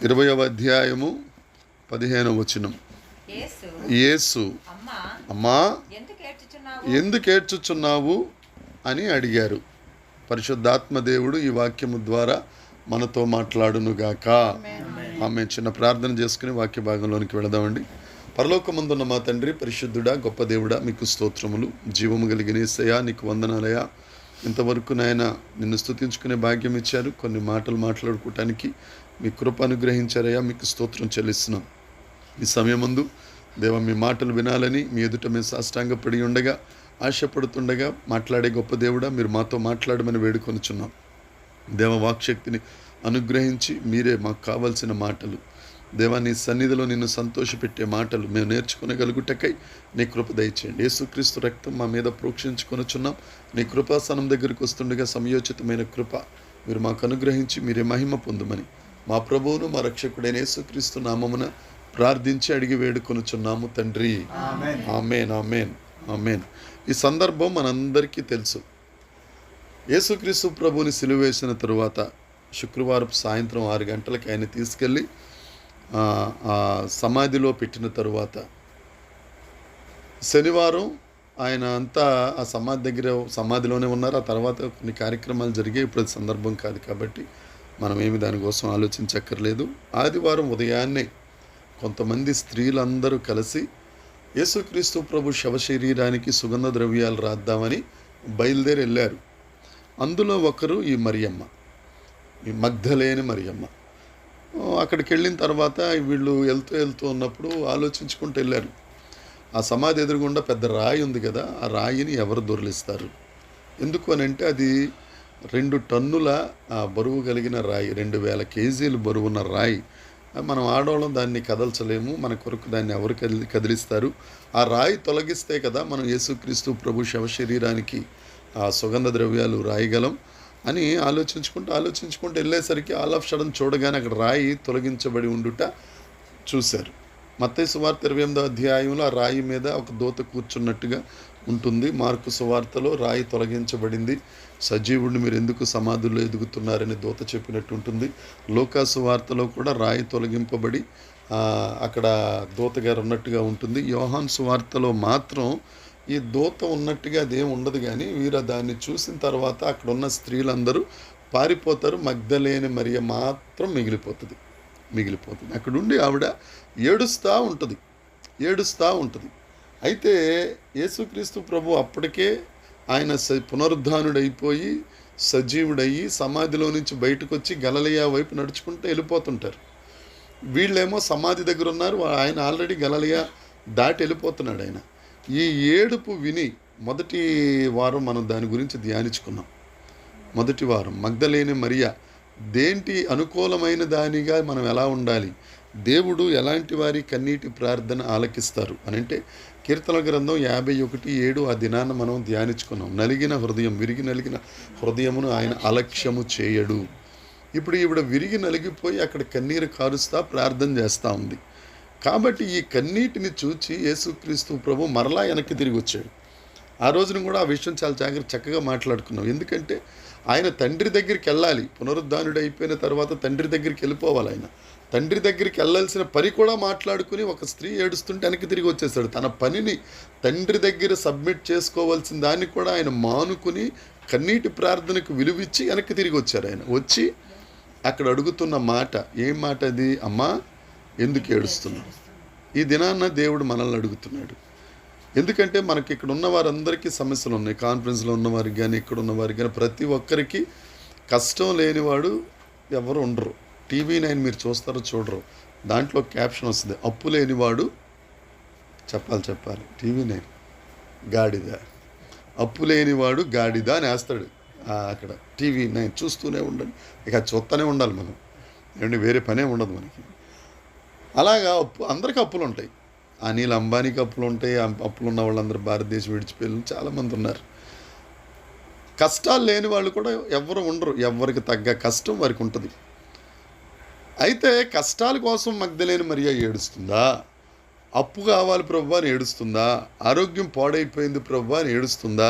20వ అధ్యాయము 15వ వచనం. యేసు అమ్మా ఎందుకు ఏడ్చుచున్నావు అని అడిగారు. పరిశుద్ధాత్మ దేవుడు ఈ వాక్యము ద్వారా మనతో మాట్లాడునుగాక. ఆమె చిన్న ప్రార్థన చేసుకుని వాక్య భాగంలోనికి వెళదామండి. పరలోకమందున్న మా తండ్రి, పరిశుద్ధుడా, గొప్ప దేవుడా, మీకు స్తోత్రములు. జీవము కలిగిన యేసయ్యా, నీకు వందనాలయ్యా. ఇంతవరకు నాయన నిన్ను స్తుతించుకునే భాగ్యం ఇచ్చారు. కొన్ని మాటలు మాట్లాడుకోవటానికి మీ కృప అనుగ్రహించారయ్యా, మీకు స్తోత్రం చెల్లిస్తున్నాం. ఈ సమయమందు దేవ మీ మాటలు వినాలని మీ ఎదుట మేము సాష్టాంగపడి ఉండగా, ఆశపడుతుండగా మాట్లాడే గొప్ప దేవుడా, మీరు మాతో మాట్లాడమని వేడుకొనుచున్నాం. దేవ వాక్శక్తిని అనుగ్రహించి మీరే మాకు కావలసిన మాటలు, దేవా నీ సన్నిధిలో నిన్ను సంతోషపెట్టే మాటలు మేము నేర్చుకునగలుగుటకై నీ కృప దయచేయండి. యేసుక్రీస్తు రక్తం మా మీద ప్రోక్షించుకొనుచున్నాం. నీ కృపాసనం దగ్గరికి వస్తుండగా సమయోచితమైన కృప మీరు మాకు అనుగ్రహించి మీరే మహిమ పొందుమని మా ప్రభువును మా రక్షకుడైన యేసుక్రీస్తు నామమున ప్రార్థించి అడిగి వేడుకొనుచున్నాము తండ్రి. ఆమేన్, ఆమేన్, ఆమేన్. ఈ సందర్భం మనందరికీ తెలుసు. యేసుక్రీస్తు ప్రభువుని సిలువ వేసిన తరువాత శుక్రవారం సాయంత్రం 6 గంటలకు ఆయన తీసుకెళ్ళి సమాధిలో పెట్టిన తరువాత శనివారం ఆయన అంతా ఆ సమాధిలోనే ఉన్నారు. ఆ తర్వాత కొన్ని కార్యక్రమాలు జరిగాయి. ఇప్పుడు సందర్భం కాదు కాబట్టి మనం ఏమి దానికోసం ఆలోచించక్కర్లేదు. ఆదివారం ఉదయాన్నే కొంతమంది స్త్రీలందరూ కలిసి యేసుక్రీస్తు ప్రభు శవశరీరానికి సుగంధ ద్రవ్యాలు రాద్దామని బయలుదేరి వెళ్ళారు. అందులో ఒకరు ఈ మరియమ్మ, ఈ మగ్ధలేని మరియమ్మ. అక్కడికి వెళ్ళిన తర్వాత వీళ్ళు వెళ్తూ ఉన్నప్పుడు ఆలోచించుకుంటూ వెళ్ళారు. ఆ సమాధి ఎదురుగుండా పెద్ద రాయి ఉంది కదా, ఆ రాయిని ఎవరు దొర్లిస్తారు? ఎందుకు అని అంటే అది 2 టన్నుల బరువు కలిగిన రాయి, 2000 కేజీలు బరువున్న రాయి. మనం ఆడవాళ్ళం దాన్ని కదల్చలేము, మన కొరకు దాన్ని ఎవరు కదిలిస్తారు? ఆ రాయి తొలగిస్తే కదా మనం యేసుక్రీస్తు ప్రభు శవశరీరానికి ఆ సుగంధ ద్రవ్యాలు రాయగలం అని ఆలోచించుకుంటూ వెళ్ళేసరికి ఆల్ ఆఫ్ సడన్ చూడగానే అక్కడ రాయి తొలగించబడి ఉండుట చూశారు. మత్తయి సువార్త 28వ అధ్యాయంలో ఆ రాయి మీద ఒక దూత కూర్చున్నట్టుగా ఉంటుంది. మార్కు సువార్తలో రాయి తొలగించబడింది, సజీవుడిని మీరు ఎందుకు సమాధుల్లో ఎదుగుతున్నారని దూత చెప్పినట్టు ఉంటుంది. లూకా సువార్తలో కూడా రాయి తొలగింపబడి అక్కడ దూత గారు ఉన్నట్టుగా ఉంటుంది. యోహాను సువార్తలో మాత్రం ఈ దూత ఉన్నట్టుగా అదేం ఉండదు, కానీ వీరు దాన్ని చూసిన తర్వాత అక్కడ ఉన్న స్త్రీలందరూ పారిపోతారు. మగ్ధలేని మరియ మాత్రం మిగిలిపోతుంది. అక్కడుండి ఆవిడ ఏడుస్తూ ఉంటుంది. అయితే యేసుక్రీస్తు ప్రభు అప్పటికే ఆయన పునరుద్ధానుడైపోయి సజీవుడయ్యి సమాధిలో నుంచి బయటకు వచ్చి గలిలయ వైపు నడుచుకుంటూ వెళ్ళిపోతుంటారు. వీళ్ళేమో సమాధి దగ్గర ఉన్నారు, ఆయన ఆల్రెడీ గలిలయ దాటి వెళ్ళిపోతున్నాడు ఆయన. ఈ ఏడుపు విని మొదటి వారం మనం దాని గురించి ధ్యానించుకున్నాం. మొదటి వారం మగ్ధలేని మరియ దేంటి అనుకూలమైన దానిగా మనం ఎలా ఉండాలి, దేవుడు ఎలాంటి వారి కన్నీటి ప్రార్థన ఆలకిస్తారు అని అంటే కీర్తన గ్రంథం 51:7 ఆ దినాన మనం ధ్యానించుకున్నాం. విరిగి నలిగిన హృదయమును ఆయన అలక్ష్యము చేయడు. ఇప్పుడు ఈవిడ విరిగి నలిగిపోయి అక్కడ కన్నీరు కారుస్తా ప్రార్థన చేస్తూ ఉంది. కాబట్టి ఈ కన్నీటిని చూచి యేసుక్రీస్తు ప్రభు మరలా వెనక్కి తిరిగి వచ్చాడు. ఆ రోజున కూడా ఆ విషయం చాలా చక్కగా మాట్లాడుకున్నాం. ఎందుకంటే ఆయన తండ్రి దగ్గరికి వెళ్ళాలి. పునరుద్ధానుడు అయిపోయిన తర్వాత తండ్రి దగ్గరికి వెళ్ళిపోవాలి. ఆయన తండ్రి దగ్గరికి వెళ్ళాల్సిన పని కూడా మాట్లాడుకుని ఒక స్త్రీ ఏడుస్తుంటే వెనక్కి తిరిగి వచ్చేసాడు. తన పనిని తండ్రి దగ్గర సబ్మిట్ చేసుకోవాల్సిన దాన్ని కూడా ఆయన మానుకుని కన్నీటి ప్రార్థనకు విలువిచ్చి వెనక్కి తిరిగి వచ్చారు. ఆయన వచ్చి అక్కడ అడుగుతున్న మాట, ఏం మాట అది? అమ్మా ఎందుకు ఏడుస్తున్నావు? ఈ దినాన్న దేవుడు మనల్ని అడుగుతున్నాడు. ఎందుకంటే మనకి ఇక్కడ ఉన్న వారందరికీ సమస్యలు ఉన్నాయి. కాన్ఫరెన్స్లో ఉన్నవారికి కానీ ఇక్కడ ఉన్నవారికి కానీ ప్రతి ఒక్కరికి కష్టం లేనివాడు ఎవరు ఉండరు. TV9 మీరు చూస్తారో చూడరు, దాంట్లో క్యాప్షన్ వస్తుంది, అప్పు లేనివాడు చెప్పాలి TV9 గాడిద, అప్పు లేనివాడు గాడిద అని వేస్తాడు అక్కడ. TV9 చూస్తూనే ఉండండి, ఇక చూస్తూనే ఉండాలి మనం, ఏమంటే వేరే పనే ఉండదు మనకి. అలాగా అందరికీ అప్పులు ఉంటాయి. అనిల్ అంబానీకి అప్పులు ఉంటాయి. అప్పులు ఉన్న వాళ్ళందరూ భారతదేశం విడిచిపోయి చాలామంది ఉన్నారు. కష్టాలు లేని వాళ్ళు కూడా ఎవరు ఉండరు. ఎవరికి తగ్గ కష్టం వారికి ఉంటుంది. అయితే కష్టాల కోసం మగ్ధలేని మరియ ఏడుస్తుందా? అప్పు కావాలి ప్రభువా అని ఏడుస్తుందా? ఆరోగ్యం పాడైపోయింది ప్రభువా అని ఏడుస్తుందా?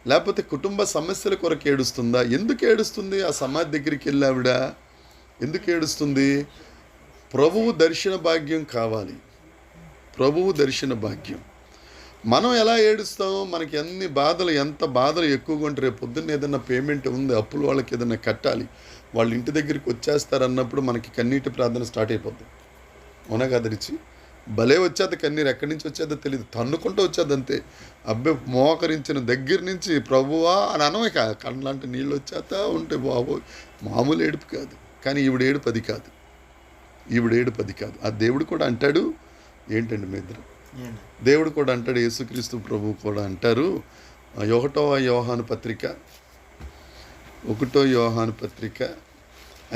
లేకపోతే కుటుంబ సమస్యల కొరకు ఏడుస్తుందా? ఎందుకు ఏడుస్తుంది? ఆ సమాధి దగ్గరికి వెళ్ళి ఆవిడ ఎందుకు ఏడుస్తుంది? ప్రభువు దర్శన భాగ్యం కావాలి. ప్రభువు దర్శన భాగ్యం. మనం ఎలా ఏడుస్తాం? మనకి ఎంత బాధలు ఎక్కువగా ఉంటే రేపు పొద్దున్న ఏదైనా పేమెంట్ ఉంది, అప్పులు వాళ్ళకి ఏదైనా కట్టాలి, వాళ్ళ ఇంటి దగ్గరికి వచ్చేస్తారన్నప్పుడు మనకి కన్నీటి ప్రార్థన స్టార్ట్ అయిపోద్ది. అవునా కాదు రిచి? భలే వచ్చేది కన్నీరు, ఎక్కడి నుంచి వచ్చేదో తెలియదు, తన్నుకుంటూ వచ్చేది అంతే. అబ్బాయి మోకరించిన దగ్గర నుంచి ప్రభువా అని అనమే కాదు, కళ్ళంటే నీళ్ళు వచ్చేస్తా ఉంటే బాబోయ్, మామూలు ఏడుపు కాదు. కానీ ఈవిడ ఏడుపు అది కాదు. ఆ దేవుడు కూడా అంటాడు, ఏంటండి మీ ఇద్దరు? దేవుడు కూడా అంటాడు, యేసుక్రీస్తు ప్రభువు కూడా అంటారు, 1 యోహాను పత్రిక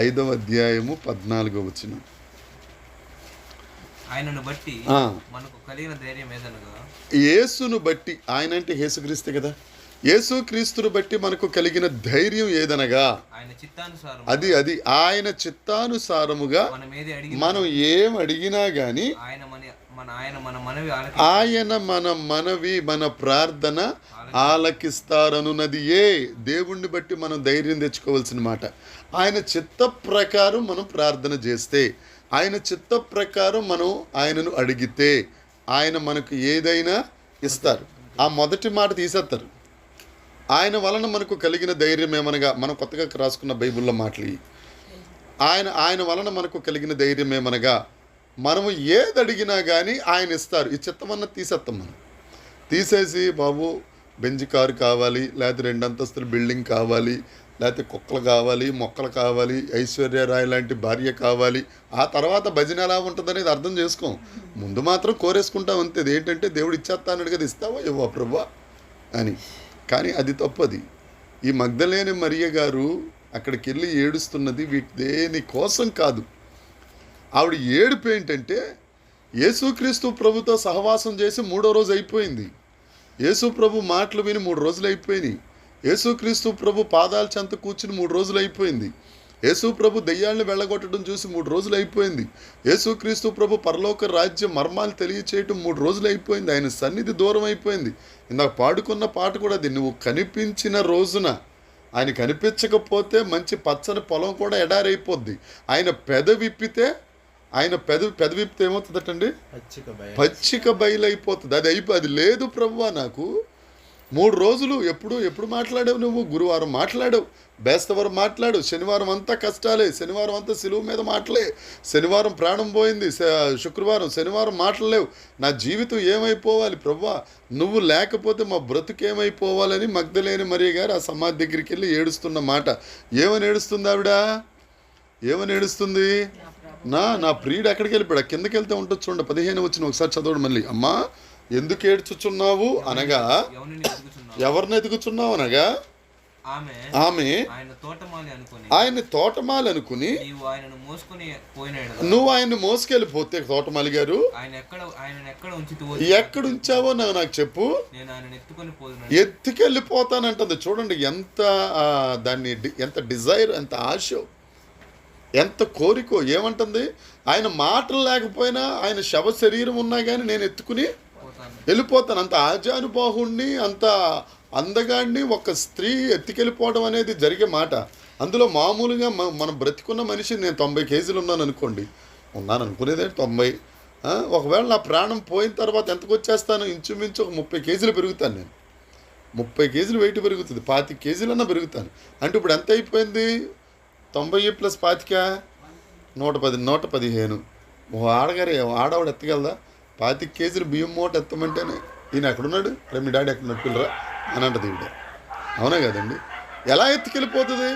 5వ అధ్యాయము 14వ వచనం. ఆయనను బట్టి మనకు కలిగిన ధైర్యం ఏదనగా, యేసును బట్టి, ఆయన అంటే యేసుక్రీస్తే కదా, యేసుక్రీస్తును బట్టి మనకు కలిగిన ధైర్యం ఏదనగా, ఆయన చిత్తానుసారముగా మనం ఏం అడిగినా గాని ఆయన మన మనవి మన ప్రార్థన ఆలకిస్తారనున్నది. దేవుణ్ణి బట్టి మనం ధైర్యం తెచ్చుకోవాల్సిన మాట. ఆయన చిత్త ప్రకారం మనం ప్రార్థన చేస్తే, ఆయన చిత్త ప్రకారం మనం ఆయనను అడిగితే ఆయన మనకు ఏదైనా ఇస్తారు. ఆ మొదటి మాట తీసేస్తారు. ఆయన వలన మనకు కలిగిన ధైర్యం ఏమనగా, మనం కొత్తగా రాసుకున్న బైబిల్లో మాటలు, ఆయన వలన మనకు కలిగిన ధైర్యం ఏమనగా, మనము ఏది అడిగినా కానీ ఆయన ఇస్తారు. ఈ చిత్తమన్న తీసేస్తాం. మనం తీసేసి బాబు బెంజ్ కారు కావాలి, లేకపోతే 2 అంతస్తుల బిల్డింగ్ కావాలి, లేకపోతే కుక్కలు కావాలి, మొక్కలు కావాలి, ఐశ్వర్యరాయ్ లాంటి భార్య కావాలి, ఆ తర్వాత భజన ఎలా ఉంటుంది అనేది అర్థం చేసుకోం. ముందు మాత్రం కోరేసుకుంటాం అంతే. ఏంటంటే దేవుడు ఇచ్చేస్తానడు కదా, ఇస్తావా ఇవ్వ ప్రభా అని. కానీ అది తప్పది. ఈ మగ్దలేని మరియ గారు అక్కడికి వెళ్ళి ఏడుస్తున్నది వీటి దేని కోసం కాదు. ఆవిడ ఏడుపు ఏంటంటే, యేసుక్రీస్తు ప్రభుతో సహవాసం చేసి 3వ రోజు అయిపోయింది. యేసు ప్రభు మాటలు విని 3 రోజులు అయిపోయినాయి. యేసుక్రీస్తు ప్రభు పాదాల చెంత కూర్చుని 3 రోజులు అయిపోయింది. యేసు ప్రభు దెయ్యాలను వెళ్ళగొట్టడం చూసి 3 రోజులు అయిపోయింది. యేసుక్రీస్తు ప్రభు పరలోక రాజ్య మర్మాలు తెలియచేయటం 3 రోజులు అయిపోయింది. ఆయన సన్నిధి దూరం అయిపోయింది. ఇందాక పాడుకున్న పాట కూడా అది, నువ్వు కనిపించిన రోజున. ఆయన కనిపించకపోతే మంచి పచ్చని పొలం కూడా ఎడారైపోద్ది. ఆయన పెదవిప్పితే ఏమవుతుందటండి? పచ్చిక బయలైపోతుంది. అది లేదు ప్రభువా నాకు. 3 రోజులు ఎప్పుడు మాట్లాడావు నువ్వు? గురువారం మాట్లాడావు, బేస్తవారం మాట్లాడు, శనివారం అంతా కష్టాలే, శనివారం అంతా సిలువ మీద మాటలే, శనివారం ప్రాణం పోయింది, శుక్రవారం శనివారం మాటలేవు. నా జీవితం ఏమైపోవాలి ప్రభువా? నువ్వు లేకపోతే మా బ్రతుకేమైపోవాలని మగ్దలేని మరియ గారు ఆ సమాధి దగ్గరికి వెళ్ళి ఏడుస్తున్న మాట. ఏమని ఏడుస్తుంది ఆవిడ? ఏమని ఏడుస్తుంది? నా ప్రియుడు ఎక్కడికి వెళ్ళిపోయాడు? కిందకి వెళ్తే ఉంటుంది చూడండి, 15 వచ్చిన ఒకసారి చదవడు మళ్ళీ. అమ్మా ఎందుకు ఏడ్చుచున్నావు అనగా, ఎవరిని ఎదుగుచున్నావు అనగా, ఆమె ఆయన తోటమాలి అనుకుని, నువ్వు ఆయన్ని మోసుకెళ్ళిపోతే తోటమాలి గారు ఎక్కడ ఉంచావో నాకు చెప్పు, ఎత్తుకెళ్ళిపోతానంటుంది. చూడండి ఎంత డిజైర్, ఎంత ఆశ, ఎంత కోరికో. ఏమంటుంది? ఆయన మాటలు లేకపోయినా, ఆయన శవ శరీరం ఉన్నా కానీ నేను ఎత్తుకుని వెళ్ళిపోతాను. అంత ఆజానుబాహుణ్ణి, అంత అందగాడిని ఒక స్త్రీ ఎత్తుకెళ్ళిపోవడం అనేది జరిగే మాట. అందులో మామూలుగా మనం బ్రతికున్న మనిషి, నేను 90 కేజీలు ఉన్నాను అనుకునేదే 90. ఒకవేళ నా ప్రాణం పోయిన తర్వాత ఎంతకు వచ్చేస్తాను? ఇంచుమించు ఒక 30 కేజీలు పెరుగుతాను. నేను 30 కేజీలు వెయిట్ పెరుగుతుంది, 25 కేజీలన్నా పెరుగుతాను. అంటే ఇప్పుడు ఎంత అయిపోయింది? 90 + 25 115. ఆడవాడు ఎత్తగలదా? 25 కేజీలు బియ్యం మూట ఎత్తమంటేనే ఈయన ఎక్కడున్నాడు, మీ డాడీ ఎక్కడున్నాడు పిల్లరా అని అంటది ఈవిడ. అవునా కదండి? ఎలా ఎత్తుకెళ్ళిపోతుంది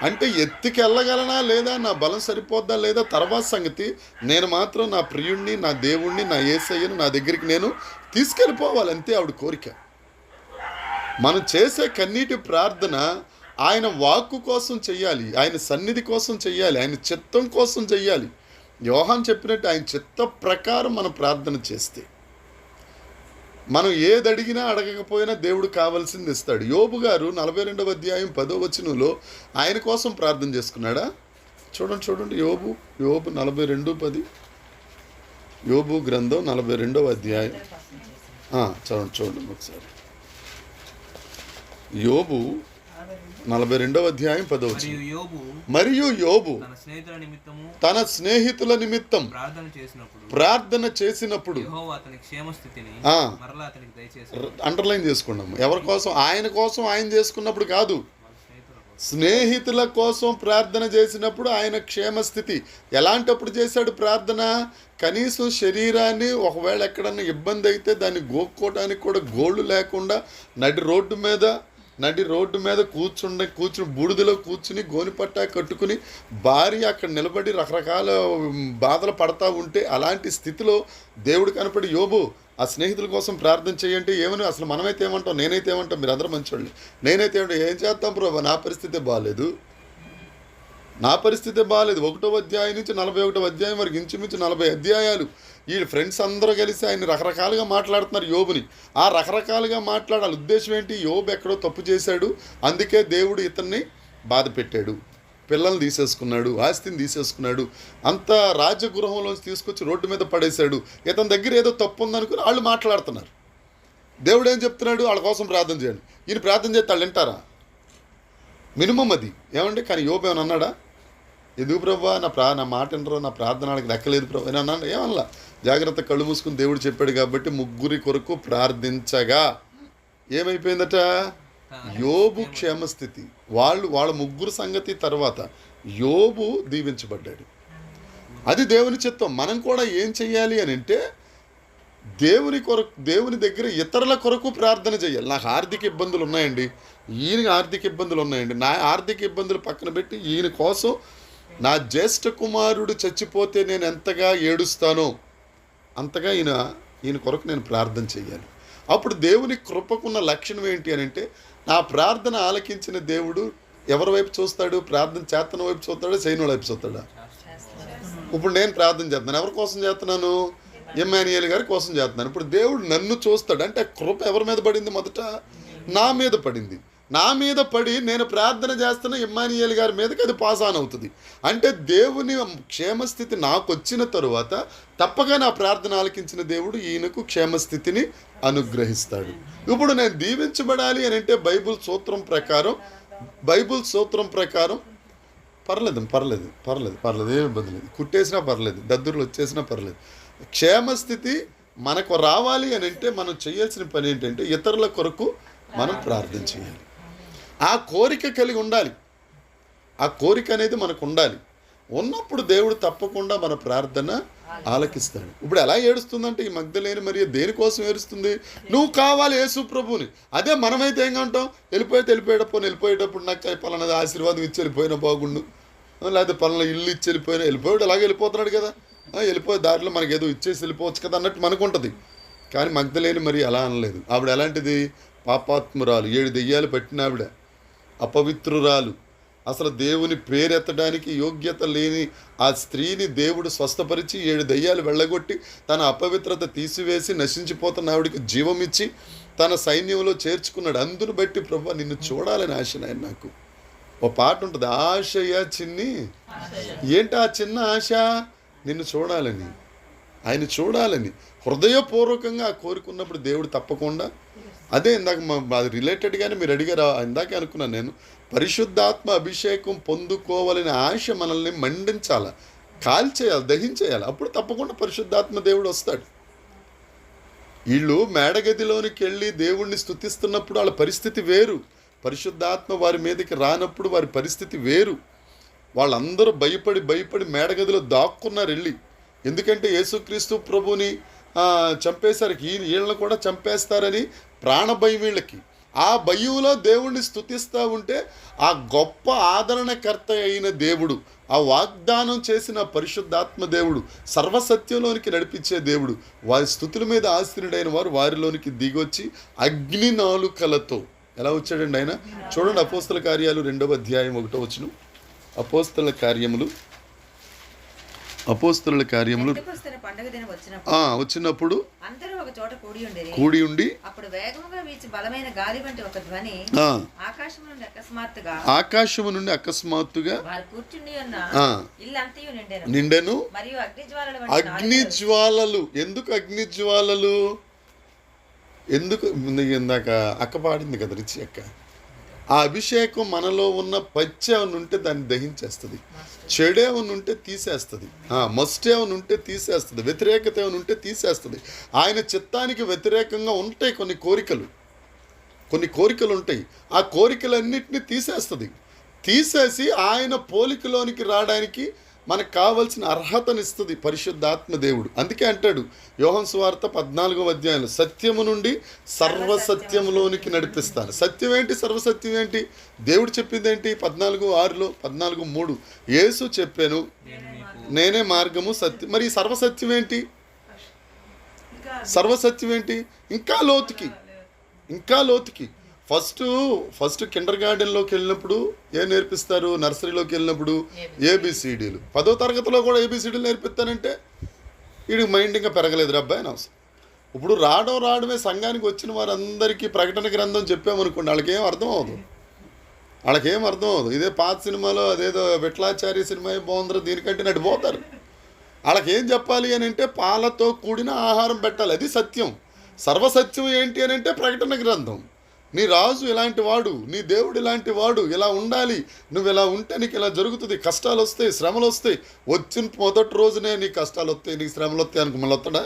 అంటే, ఎత్తుకెళ్ళగలనా లేదా, నా బలం సరిపోద్దా లేదా తర్వాత సంగతి. నేను మాత్రం నా ప్రియుణ్ణి, నా దేవుణ్ణి, నా యేసయ్యను నా దగ్గరికి నేను తీసుకెళ్ళిపోవాలి, అంతే ఆవిడ కోరిక. మనం చేసే కన్నీటి ప్రార్థన ఆయన వాక్కు కోసం చెయ్యాలి, ఆయన సన్నిధి కోసం చెయ్యాలి, ఆయన చిత్తం కోసం చెయ్యాలి. యోహాను చెప్పినట్టు ఆయన చిత్త ప్రకారం మనం ప్రార్థన చేస్తే, మనం ఏది అడిగినా అడగకపోయినా దేవుడు కావాల్సింది ఇస్తాడు. యోబు గారు 42వ అధ్యాయం 10వ వచనంలో ఆయన కోసం ప్రార్థన చేసుకున్నాడా? చూడండి యోబు 42:10. యోబు గ్రంథం 42వ అధ్యాయం చూడండి ఒకసారి. యోబు 42వ అధ్యాయం 10వ వచనం. మరియు యోబు మరియు యోబు తన స్నేహితుల నిమిత్తము తన స్నేహితుల నిమిత్తం ప్రార్థన చేసినప్పుడు యెహోవా అతని క్షేమస్థితిని మరలా అతనికి దయచేసి అండర్లైన్ చేసుకున్నాము. ఎవరి కోసం? ఆయన కోసం ఆయన చేసుకున్నప్పుడు కాదు, స్నేహితుల కోసం ప్రార్థన చేసినప్పుడు ఆయన క్షేమస్థితి. ఎలాంటప్పుడు చేశాడు ప్రార్థన? కనీసం శరీరాన్ని ఒకవేళ ఎక్కడన్నా ఇబ్బంది అయితే దాన్ని గోక్కోవడానికి కూడా గోళ్ళు లేకుండా నడి రోడ్డు మీద కూర్చుని బూడిదలో కూర్చుని గోనిపట్టా కట్టుకుని భార్య అక్కడ నిలబడి రకరకాల బాధలు పడతా ఉంటే అలాంటి స్థితిలో దేవుడు కనపడి, యోబు ఆ స్నేహితుల కోసం ప్రార్థన చేయంటే ఏమని? అసలు మనమైతే ఏమంటాం? నేనైతే ఏమంటాం? మీరు అందరూ మంచోళ్ళు. నేనైతే ఏమంటాం? ఏం చేస్తాం ప్రభు, నా పరిస్థితి బాగాలేదు. 1వ అధ్యాయం నుంచి 41వ అధ్యాయం వరకు ఇంచుమించు 40 అధ్యాయాలు ఈ ఫ్రెండ్స్ అందరూ కలిసి ఆయన రకరకాలుగా మాట్లాడుతున్నారు యోబుని. ఆ రకరకాలుగా మాట్లాడాలి ఉద్దేశం ఏంటి? యోబు ఎక్కడో తప్పు చేశాడు, అందుకే దేవుడు ఇతన్ని బాధ పెట్టాడు, పిల్లల్ని తీసేసుకున్నాడు, ఆస్తిని తీసేసుకున్నాడు, అంత రాజగృహంలోంచి తీసుకొచ్చి రోడ్డు మీద పడేశాడు, ఇతని దగ్గర ఏదో తప్పు ఉందనుకుని వాళ్ళు మాట్లాడుతున్నారు. దేవుడు ఏం చెప్తున్నాడు? వాళ్ళ కోసం ప్రార్థన చేయండి. ఈయన ప్రార్థన చేస్తే వాళ్ళు వింటారా? మినిమం అది ఏమండి. కానీ యోబు ఏమని అన్నాడా? ఎందుకు ప్రభా నా మాట వినరు, నా ప్రార్థన వాళ్ళకి లెక్కలేదు ప్రభా అని అన్నాడు? ఏమన్నా, జాగ్రత్త కళ్ళు మూసుకుని దేవుడు చెప్పాడు కాబట్టి ముగ్గురి కొరకు ప్రార్థించగా ఏమైపోయిందట? యోబు క్షేమస్థితి. వాళ్ళ ముగ్గురు సంగతి తర్వాత యోబు దీవించబడ్డాడు. అది దేవుని చిత్తం. మనం కూడా ఏం చెయ్యాలి అని అంటే దేవుని దగ్గర ఇతరుల కొరకు ప్రార్థన చేయాలి. నాకు ఆర్థిక ఇబ్బందులు ఉన్నాయండి, ఈయనకి ఆర్థిక ఇబ్బందులు ఉన్నాయండి, నా ఆర్థిక ఇబ్బందులు పక్కన పెట్టి ఈయన కోసం నా జ్యేష్ఠ కుమారుడు చచ్చిపోతే నేను ఎంతగా ఏడుస్తానో అంతగా ఈయన కొరకు నేను ప్రార్థన చేయాలి. అప్పుడు దేవుని కృపకున్న లక్షణం ఏంటి అని అంటే, నా ప్రార్థన ఆలకించిన దేవుడు ఎవరి వైపు చూస్తాడు? ప్రార్థన చేతన వైపు చూస్తాడా, చేయని వైపు చూస్తాడా? ఇప్పుడు నేను ప్రార్థన చేస్తున్నాను, ఎవరి కోసం చేస్తున్నాను? ఇమ్మానుయేలు గారి కోసం చేస్తున్నాను. ఇప్పుడు దేవుడు నన్ను చూస్తాడు అంటే కృప ఎవరి మీద పడింది? మొదట నా మీద పడింది. నా మీద పడి నేను ప్రార్థన చేస్తున్న ఇమ్మానుయేలు గారి మీదకి అది పాస్ ఆన్ అవుతుంది. అంటే దేవుని క్షేమస్థితి నాకు వచ్చిన తరువాత తప్పగా నా ప్రార్థన ఆలకించిన దేవుడు ఈయనకు క్షేమస్థితిని అనుగ్రహిస్తాడు. ఇప్పుడు నేను దీవించబడాలి అని అంటే బైబుల్ సూత్రం ప్రకారం పర్లేదు, ఏమి ఇబ్బంది లేదు, కుట్టేసినా పర్లేదు, దద్దుర్లు వచ్చేసినా పర్లేదు. క్షేమస్థితి మనకు రావాలి అని అంటే మనం చేయాల్సిన పని ఏంటంటే ఇతరుల కొరకు మనం ప్రార్థన చేయాలి. ఆ కోరిక కలిగి ఉండాలి. ఆ కోరిక అనేది మనకు ఉండాలి. ఉన్నప్పుడు దేవుడు తప్పకుండా మన ప్రార్థన ఆలకిస్తాడు. ఇప్పుడు ఎలా ఏడుస్తుందంటే ఈ మగ్దలేని మరియ దేనికోసం ఏడుస్తుంది? నువ్వు కావాలి యేసు ప్రభువుని. అదే మనమైతే ఏం అంటాం? వెళ్ళిపోయేటప్పుడు నాకు పలానా ఆశీర్వాదం ఇచ్చి వెళ్ళిపోయినా బాగుండు, లేకపోతే పలానా ఇల్లు ఇచ్చి వెళ్ళిపోయాడు అలాగే వెళ్ళిపోతున్నాడు కదా, వెళ్ళిపోయే దారిలో మనకి ఏదో ఇచ్చేసి వెళ్ళిపోవచ్చు కదా అన్నట్టు మనకు ఉంటుంది. కానీ మగ్దలేని మరి అలా అనలేదు. ఆవిడ ఎలాంటిది? పాపాత్మురాలు, 7 దెయ్యాలు పట్టిన ఆవిడ, అపవిత్రురాలు, అసలు దేవుని పేరెత్తడానికి యోగ్యత లేని ఆ స్త్రీని దేవుడు స్వస్థపరిచి 7 దెయ్యాలు వెళ్ళగొట్టి తన అపవిత్రత తీసివేసి నశించిపోతున్న ఆవిడికి జీవం ఇచ్చి తన సైన్యంలో చేర్చుకున్నాడు. అందును బట్టి ప్రభువా నిన్ను చూడాలని ఆశ నాయన. నాకు ఓ పాట ఉంటుంది, ఆశయ చిన్ని. ఏంటి ఆ చిన్న ఆశ? నిన్ను చూడాలని, ఆయన చూడాలని హృదయపూర్వకంగా ఆ కోరుకున్నప్పుడు దేవుడు తప్పకుండా అదే ఇందాక అది రిలేటెడ్గానే మీరు అడిగారు, ఇందాకే అనుకున్నాను నేను. పరిశుద్ధాత్మ అభిషేకం పొందుకోవాలని ఆశ మనల్ని మండించాలి, కాల్చేయాలి, దహించేయాలి. అప్పుడు తప్పకుండా పరిశుద్ధాత్మ దేవుడు వస్తాడు. వీళ్ళు మేడగదిలోనికి వెళ్ళి దేవుణ్ణి స్తుతిస్తున్నప్పుడు వాళ్ళ పరిస్థితి వేరు. పరిశుద్ధాత్మ వారి మీదకి రానప్పుడు వారి పరిస్థితి వేరు. వాళ్ళందరూ భయపడి మేడగదిలో దాక్కున్నారు వెళ్ళి. ఎందుకంటే యేసుక్రీస్తు ప్రభుని చంపేశారు, వీళ్ళని కూడా చంపేస్తారని ప్రాణభయం వీళ్ళకి. ఆ భయంలో దేవుణ్ణి స్తుతిస్తూ ఉంటే ఆ గొప్ప ఆదరణకర్త అయిన దేవుడు, ఆ వాగ్దానం చేసిన పరిశుద్ధాత్మ దేవుడు, సర్వసత్యంలోనికి నడిపించే దేవుడు, వారి స్థుతుల మీద ఆసీనుడైన వారు వారిలోనికి దిగొచ్చి అగ్ని నాలుకలతో ఎలా వచ్చాడండి ఆయన? చూడండి, అపోస్తల కార్యాలు 2వ అధ్యాయం 1వ వచనం. అపోస్తల కార్యములు వచ్చినప్పుడు కూడి ఉండి ఆకాశము నుండి అకస్మాత్తుగా నిండెను అగ్ని జ్వాలలు. ఎందుకు అగ్ని జ్వాలలు? ఎందుకు? ఇందాక అక్క పాడింది కదా, రిచి అక్క, ఆ అభిషేకం మనలో ఉన్న పచ్చి ఏమైనా ఉంటే దాన్ని దహించేస్తుంది, చెడు ఏమైనా ఉంటే తీసేస్తుంది, మస్ట్ ఏమైనా ఉంటే తీసేస్తుంది, వ్యతిరేకత ఏమైనా ఉంటే తీసేస్తుంది. ఆయన చిత్తానికి వ్యతిరేకంగా ఉంటాయి కొన్ని కోరికలు ఉంటాయి. ఆ కోరికలన్నింటినీ తీసేసి ఆయన పోలికలోనికి రావడానికి మనకు కావలసిన అర్హతనిస్తుంది పరిశుద్ధాత్మ దేవుడు. అందుకే అంటాడు యోహాను సువార్త 14వ అధ్యాయంలో, సత్యము నుండి సర్వసత్యములోనికి నడిపిస్తాను. సత్యం ఏంటి, సర్వసత్యం ఏంటి? దేవుడు చెప్పింది ఏంటి? 14:6లో 14:3 యేసు చెప్పాను నేనే మార్గము సత్యం. మరి సర్వసత్యం ఏంటి? సర్వసత్యం ఏంటి? ఇంకా లోతుకి ఫస్ట్ కిండర్ గార్డెన్లోకి వెళ్ళినప్పుడు ఏం నేర్పిస్తారు? నర్సరీలోకి వెళ్ళినప్పుడు ఏబిసిడీలు. 10వ తరగతిలో కూడా ఏబిసిడీలు నేర్పిస్తానంటే వీడికి మైండ్ ఇంకా పెరగలేదు అబ్బాయి అని అవసరం. ఇప్పుడు రావడమే సంఘానికి వచ్చిన వారందరికీ ప్రకటన గ్రంథం చెప్పామనుకోండి, వాళ్ళకేం అర్థం అవ్వదు. ఇదే పాత సినిమాలో అదేదో విఠలాచార్య సినిమా బాగుందరో దీనికంటే నడిపోతారు. వాళ్ళకేం చెప్పాలి అని అంటే పాలతో కూడిన ఆహారం పెట్టాలి, అది సత్యం. సర్వసత్యం ఏంటి అని అంటే ప్రకటన గ్రంథం. నీ రాజు ఇలాంటి వాడు, నీ దేవుడు ఇలాంటి వాడు, ఇలా ఉండాలి, నువ్వు ఇలా ఉంటే నీకు ఇలా జరుగుతుంది, కష్టాలు వస్తాయి, శ్రమలు వస్తాయి. వచ్చిన మొదటి రోజునే నీకు కష్టాలు వస్తాయి, నీకు శ్రమలు వస్తాయి అనుకో, మళ్ళీ వస్తాడా?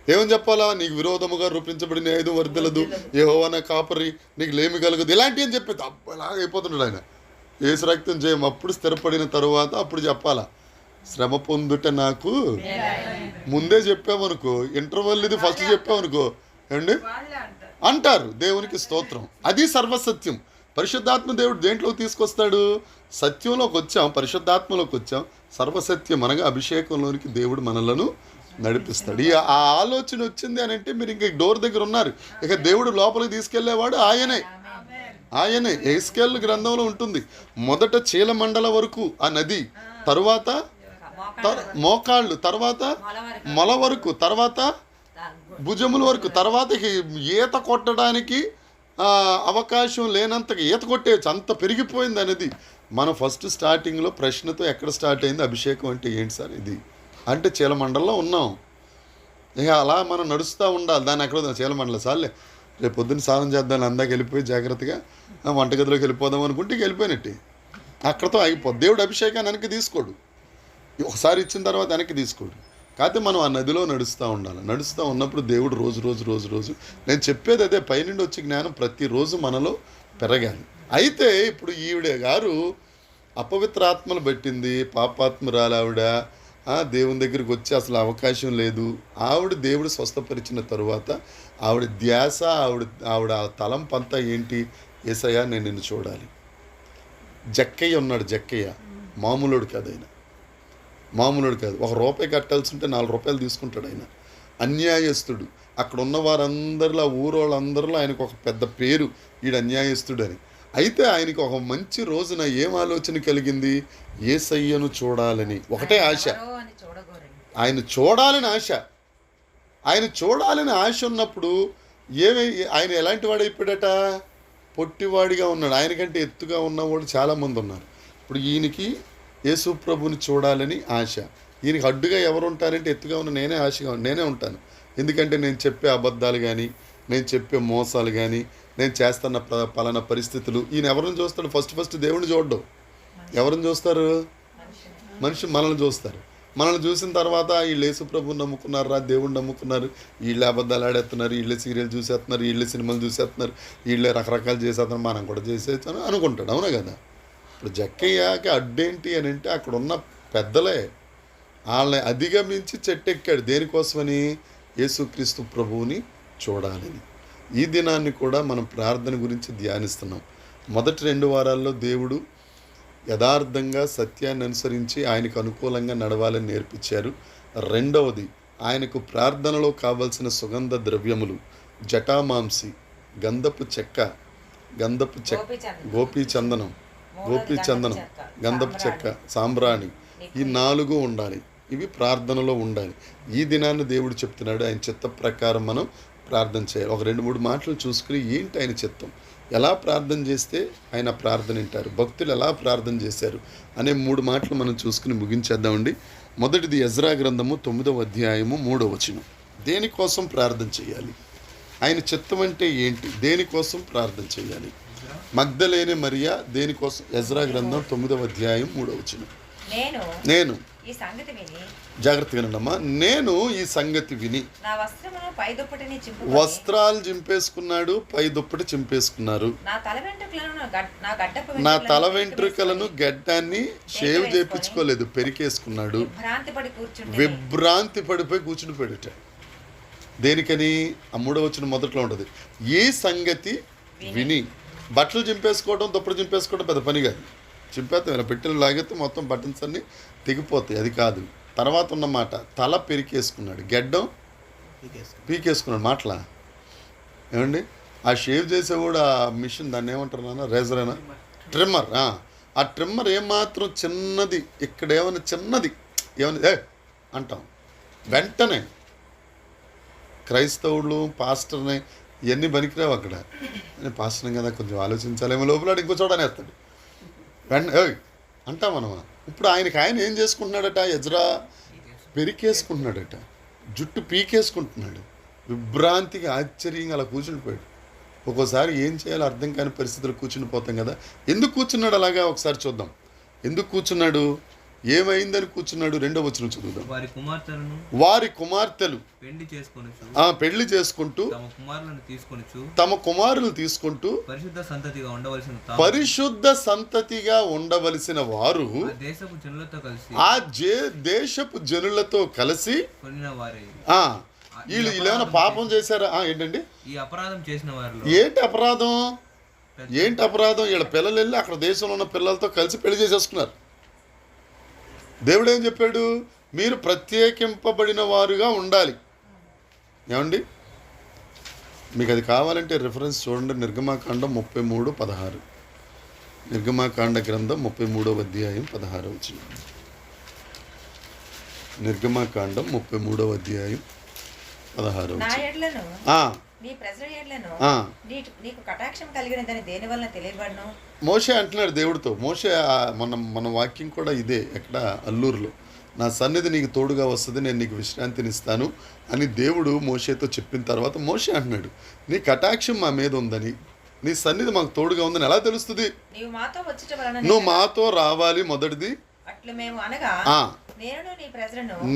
ఏమని చెప్పాలా? నీకు విరోధముగా రూపించబడిన 5 వర్ధలదు, యెహోవా నా కాపరి, నీకు లేమి కలగదు, ఇలాంటివి అని చెప్పేది. అబ్బలాగా అయిపోతున్నాడు ఆయన. యేసు రక్తం చేయం అప్పుడు స్థిరపడిన తరువాత అప్పుడు చెప్పాలా, శ్రమ పొందుట నాకు ముందే చెప్పామనుకో, ఇంటర్వల్ ఇది ఫస్ట్ చెప్పామనుకో ఏమండి అంటారు. దేవునికి స్తోత్రం. అది సర్వసత్యం. పరిశుద్ధాత్మ దేవుడు దేంట్లోకి తీసుకొస్తాడు? సత్యంలోకి వచ్చాం, పరిశుద్ధాత్మలోకి వచ్చాం, సర్వసత్యం అనగా అభిషేకంలోనికి దేవుడు మనలను నడిపిస్తాడు. ఆ ఆలోచన వచ్చింది అని అంటే మీరు ఇంక డోర్ దగ్గర ఉన్నారు. ఇక దేవుడు లోపలికి తీసుకెళ్లేవాడు ఆయనే. ఎహెజ్కేలు గ్రంథంలో ఉంటుంది. మొదట చీలమండల వరకు ఆ నది, తరువాత మోకాళ్ళు, తర్వాత మొల వరకు, తర్వాత భుజముల వరకు, తర్వాత ఈత కొట్టడానికి అవకాశం లేనంతగా ఈత కొట్టేయచ్చు, అంత పెరిగిపోయింది అనేది. మనం ఫస్ట్ స్టార్టింగ్లో ప్రశ్నతో ఎక్కడ స్టార్ట్ అయింది? అభిషేకం అంటే ఏంటి సార్ ఇది అంటే చీలమండలంలో ఉన్నాం. ఇక అలా మనం నడుస్తూ ఉండాలి. దాన్ని ఎక్కడ చీలమండలం సార్లే రేపు పొద్దున్న స్నానం చేద్దాం అందాక వెళ్ళిపోయి జాగ్రత్తగా వంటగదిలోకి వెళ్ళిపోదాం అనుకుంటే ఇక వెళ్ళిపోయినట్టు అక్కడతో ఆగిపోదు. దేవుడు అభిషేకాన్ని వెనక్కి తీసుకోడు, ఒకసారి ఇచ్చిన తర్వాత వెనక్కి తీసుకోడు. కాకపోతే మనం ఆ నదిలో నడుస్తూ ఉన్నప్పుడు దేవుడు రోజు నేను చెప్పేది అదే, పైనుండి వచ్చే జ్ఞానం ప్రతిరోజు మనలో పెరగాలి. అయితే ఇప్పుడు ఈవిడ గారు అపవిత్రాత్మలు పెట్టింది, పాపాత్మురాలు ఆవిడ, దేవుని దగ్గరికి వచ్చి అసలు అవకాశం లేదు. దేవుడు స్వస్థపరిచిన తరువాత ఆవిడ ధ్యాస, ఆవిడ తలంపంతా ఏంటి? యేసయ్య నేను నిన్ను చూడాలి. జక్కయ్య ఉన్నాడు, జక్కయ్య మామూలుడు కాదు, ఆయన మామూలుడు కాదు. ₹1 కట్టాల్సి ఉంటే ₹4 తీసుకుంటాడు ఆయన. అన్యాయస్తుడు. అక్కడ ఉన్న వారందరిలో, ఊరోళ్ళందరిలో ఆయనకు ఒక పెద్ద పేరు, ఈడు అన్యాయస్తుడు అని. అయితే ఆయనకు ఒక మంచి రోజున ఏం ఆలోచన కలిగింది? యేసయ్యను చూడాలని ఒకటే ఆశ. ఆయన చూడాలని ఆశ ఉన్నప్పుడు ఆయన ఎలాంటి వాడైపోయాడట? పొట్టివాడిగా ఉన్నాడు. ఆయనకంటే ఎత్తుగా ఉన్నవాడు చాలామంది ఉన్నారు. ఇప్పుడు ఈయనకి యేసు ప్రభుని చూడాలని ఆశ. ఈయనకి అడ్డుగా ఎవరు ఉంటారంటే ఎత్తుగా ఉన్న నేనే ఉంటాను. ఎందుకంటే నేను చెప్పే అబద్ధాలు కానీ, నేను చెప్పే మోసాలు కానీ, నేను చేస్తున్న పలానా పరిస్థితులు, ఈయన ఎవరిని చూస్తాడు? ఫస్ట్ దేవుడిని చూడడం. ఎవరిని చూస్తారు? మనిషి మనల్ని చూస్తారు. మనల్ని చూసిన తర్వాత వీళ్ళు యేసు ప్రభుని నమ్ముకున్నారా, దేవుడిని నమ్ముకున్నారు, వీళ్ళే అబద్ధాలు ఆడేస్తున్నారు, వీళ్ళే సీరియల్ చూసేస్తున్నారు, వీళ్ళే సినిమాలు చూసేస్తున్నారు, వీళ్ళే రకరకాలు చేసేస్తున్నారు, మనం కూడా చేసేస్తాను అనుకుంటాడు. అవునా కదా? ఇప్పుడు జక్కయ్యకి అడ్డేంటి అని అంటే అక్కడ ఉన్న పెద్దలే వాళ్ళని అధిగమించి చెట్టెక్కాడు. దేనికోసమని? యేసుక్రీస్తు ప్రభువుని చూడాలని. ఈ దినాన్ని కూడా మనం ప్రార్థన గురించి ధ్యానిస్తున్నాం. మొదటి 2 వారాల్లో దేవుడు యథార్థంగా సత్యాన్ని అనుసరించి ఆయనకు అనుకూలంగా నడవాలని నేర్పించారు. రెండవది, ఆయనకు ప్రార్థనలో కావలసిన సుగంధ ద్రవ్యములు, జటామాంసి, గంధపు చెక్క, గోపీచందనం, గంధపు చెక్క, సాంబ్రాణి, ఈ 4 ఉండాలి. ఇవి ప్రార్థనలో ఉండాలి. ఈ దినాన్ని దేవుడు చెప్తున్నాడు ఆయన చిత్త ప్రకారం మనం ప్రార్థన చేయాలి. ఒక 2-3 మాటలు చూసుకుని ఏంటి ఆయన చిత్తం, ఎలా ప్రార్థన చేస్తే ఆయన ప్రార్థన వింటారు, భక్తులు ఎలా ప్రార్థన చేశారు అనే 3 మాటలు మనం చూసుకుని ముగించేద్దామండి. మొదటిది ఎజ్రా గ్రంథము 9వ అధ్యాయము 3వ వచనం. దేనికోసం ప్రార్థన చేయాలి? ఆయన చిత్తం అంటే ఏంటి? దేనికోసం ప్రార్థన చేయాలి? మగ్దలేనే మరియా దేనికోసం? ఎజ్రా గ్రంథం 9వ అధ్యాయం 3వ వచనం. నేను ఈ సంగతి విని, జాగ్రత్తగా వినండమ్మా, నేను ఈ సంగతి విని నా వస్త్రమును పై దుప్పటిని చింపుకొని, వస్త్రాలు చింపేసుకున్నాడు, పై దుప్పటి చింపేసుకున్నారు. నా తల వెంట్రుకలను నా తల వెంట్రుకలను గడ్డాన్ని షేవ్ చేయించుకోలేదు, పెరికేసుకున్నాడు. విభ్రాంతి పడిపోయి కూర్చుని పెడట. దేనికని? ఆ 3వ వచనం మొదట్లో ఉంటుంది. ఈ సంగతి విని. బట్టలు చింపేసుకోవడం, దుప్పటి చింపేసుకోవడం పెద్ద పని కాదు. చింపేస్తాం, ఇలా పెట్టెలు లాగితే మొత్తం బటన్స్ అన్నీ తెగిపోతాయి. అది కాదు. తర్వాత ఉన్న మాట, తల పెరికేసుకున్నాడు, గడ్డం పీకేసుకున్నాడు. మాటలా ఏమండి? ఆ షేవ్ చేసే కూడా మిషన్, దాన్ని ఏమంటారు నాన్న? రేజరేనా? ట్రిమ్మర్. ఆ ట్రిమ్మర్ ఏమాత్రం చిన్నది, ఇక్కడ ఏమైనా చిన్నది ఏమైనా అంటాం వెంటనే. క్రైస్తవులు పాస్టర్ని ఇవన్నీ పనికిరావు అక్కడ. నేను పాస్టర్ని కదా, కొంచెం ఆలోచించాలేమో, లోపల ఇంకో చూడనేస్తాడు వెంటనే అంటాం మనం. ఇప్పుడు ఆయన ఏం చేసుకుంటున్నాడట? ఎజ్రా పెరికేసుకుంటున్నాడట, జుట్టు పీకేసుకుంటున్నాడు. విభ్రాంతిగా ఆశ్చర్యంగా అలా కూర్చునిపోయాడు. ఒక్కోసారి ఏం చేయాలో అర్థం కాని పరిస్థితులు కూర్చుని పోతాం కదా. ఎందుకు కూర్చున్నాడు అలాగా? ఒకసారి చూద్దాం. ఎందుకు కూర్చున్నాడు, ఏమైందని కూర్చున్నాడు? 2వ వచనం చదువుదాం. వారి కుమార్తెలు పెళ్లి చేసుకుంటూ తమ కుమారులను తీసుకుంటూ పరిశుద్ధ సంతతిగా ఉండవలసిన వారు ఆ దేశపు జనులతో కలిసి వీళ్ళు ఏమైనా పాపం చేశారా? ఏంటండి ఈ అపరాధం చేసిన వారు? ఏంటి అపరాధం? వీళ్ళ పిల్లలు వెళ్ళి అక్కడ దేశంలో ఉన్న పిల్లలతో కలిసి పెళ్లి చేసేసుకున్నారు. దేవుడు ఏం చెప్పాడు? మీరు ప్రత్యేకింపబడిన వారుగా ఉండాలి. ఏమండి? మీకు అది కావాలంటే రిఫరెన్స్ చూడండి. నిర్గమాకాండం 33:16. నిర్గమాకాండ గ్రంథం 33వ అధ్యాయం 16వ వచనం. నిర్గమాకాండం 33వ అధ్యాయం 16వ వచనం. నీ ప్రజల ఎడ్లను నీకు కటాక్షం కలిగినదని దేని వలన తెలియబడను? మోషే అంటున్నాడు దేవుడితో. మోషే మన వాక్యం కూడా ఇదే, ఎక్కడ? అల్లూరులో. నా సన్నిధి నీకు తోడుగా వస్తుంది, నేను నీకు విశ్రాంతినిస్తాను అని దేవుడు మోషేతో చెప్పిన తర్వాత మోషే అంటున్నాడు, నీ కటాక్షం మా మీద ఉందని, నీ సన్నిధి మాకు తోడుగా ఉందని ఎలా తెలుస్తుంది? నువ్వు మాతో రావాలి. మొదటిది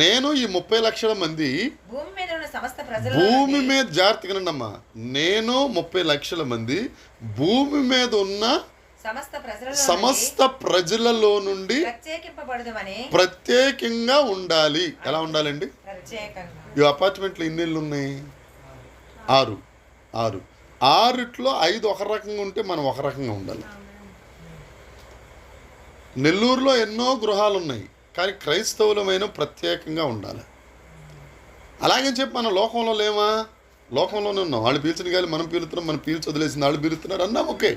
నేను ఈ 30 లక్షల మంది భూమి మీద, జాగ్రత్తగానమ్మా, నేను 30 లక్షల మంది భూమి మీద ఉన్న సమస్త ప్రజలలో నుండి ప్రత్యేకంగా ఉండాలి. ఎలా ఉండాలండి? ఈ అపార్ట్మెంట్లు ఎన్ని ఇళ్ళు ఉన్నాయి? 6. 6ట్లో 5 ఒక రకంగా ఉంటే మనం ఒక రకంగా ఉండాలి. నెల్లూరులో ఎన్నో గృహాలు ఉన్నాయి, కానీ క్రైస్తవులమైన ప్రత్యేకంగా ఉండాలి. అలాగని చెప్పి మన లోకంలో లేమా? లోకంలోనే ఉన్నాం. వాళ్ళు పీల్చిన గాలి మనం పీలుతున్నాం, మనం పీల్చి వదిలేసిన వాళ్ళు పీలుతున్నారు అన్నాం, ఓకే.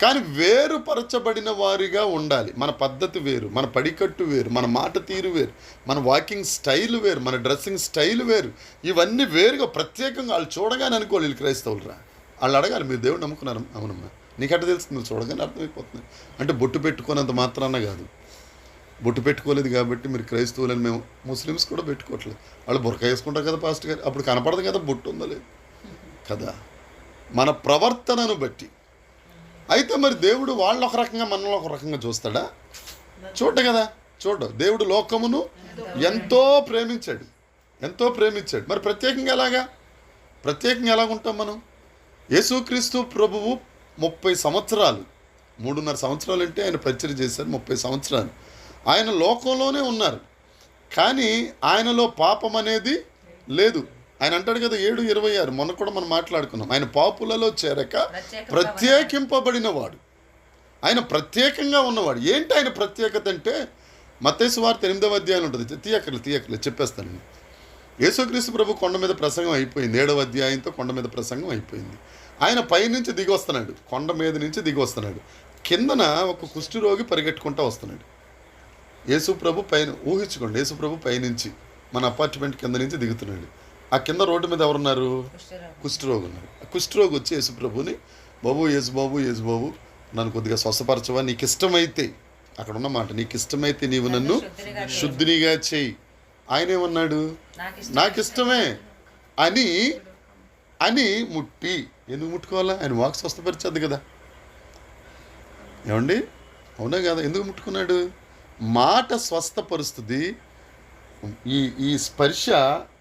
కానీ వేరుపరచబడిన వారిగా ఉండాలి. మన పద్ధతి వేరు, మన పడికట్టు వేరు, మన మాట తీరు వేరు, మన వాకింగ్ స్టైల్ వేరు, మన డ్రెస్సింగ్ స్టైల్ వేరు. ఇవన్నీ వేరుగా ప్రత్యేకంగా వాళ్ళు చూడగానే అనుకోవాలి వీళ్ళు క్రైస్తవులు రా. వాళ్ళు అడగాలి, మీరు దేవుడు నమ్ముకున్నారు? అవునమ్మా. నీకట్ట తెలుస్తుంది, నువ్వు చూడగానే అర్థమైపోతుంది. అంటే బొట్టు పెట్టుకున్నంత మాత్రాన కాదు. బొట్టు పెట్టుకోలేదు కాబట్టి మీరు క్రైస్తవులని మేము ముస్లిమ్స్ కూడా పెట్టుకోవట్లేదు. వాళ్ళు బురక వేసుకుంటారు కదా పాస్టర్ గారు, అప్పుడు కనపడదు కదా బొట్టు ఉందో లేదు కదా, మన ప్రవర్తనను బట్టి. అయితే మరి దేవుడు వాళ్ళు ఒక రకంగా మనలో ఒక రకంగా చూస్తాడా? చూడ కదా, చూడ. దేవుడు లోకమును ఎంతో ప్రేమించాడు. మరి ప్రత్యేకంగా ఎలాగుంటాం మనం? యేసుక్రీస్తు ప్రభువు 30 సంవత్సరాలు, 3.5 సంవత్సరాలు అంటే ఆయన పరిచయం చేశారు. 30 సంవత్సరాలు ఆయన లోకంలోనే ఉన్నారు, కానీ ఆయనలో పాపం అనేది లేదు. ఆయన అంటాడు కదా 7:26, మొన్న కూడా మనం మాట్లాడుకున్నాం. ఆయన పాపులలో చేరక ప్రత్యేకింపబడిన వాడు, ఆయన ప్రత్యేకంగా ఉన్నవాడు. ఏంటి ఆయన ప్రత్యేకత అంటే, మత్తయి సువార్త 8వ అధ్యాయం ఉంటుంది. తీయక్కర్లేదు చెప్పేస్తానండి. యేసుక్రీస్తు ప్రభు కొండ మీద ప్రసంగం అయిపోయింది. 7వ అధ్యాయంతో కొండ మీద ప్రసంగం అయిపోయింది. ఆయన పైనుంచి దిగి వస్తున్నాడు, కొండ మీద నుంచి దిగి వస్తున్నాడు. కిందన ఒక కుష్ఠరోగి పరిగెట్టుకుంటూ వస్తున్నాడు. యేసు ప్రభు పైన, ఊహించుకోండి, యేసు ప్రభు పైనుంచి మన అపార్ట్మెంట్ కింద నుంచి దిగుతున్నాడు. ఆ కింద రోడ్డు మీద ఎవరున్నారు? కుష్ఠరోగి ఉన్నారు. ఆ కుష్ఠరోగి వచ్చి యేసు ప్రభుని, యేసు బాబు నన్ను కొద్దిగా స్వస్థపరచవా, నీకు ఇష్టమైతే, అక్కడ ఉన్న మాట, నీకు ఇష్టమైతే నీవు నన్ను శుద్ధినిగా చేయి. ఆయన ఏమన్నాడు? నాకు ఇష్టమే అని ముట్టి ఎందుకు ముట్టుకోవాలా? ఆయన వాక్ స్వస్థపరిచేది కదా. ఏమండి? అవునా కదా? ఎందుకు ముట్టుకున్నాడు? మాట స్వస్థపరుస్తుంది. ఈ స్పర్శ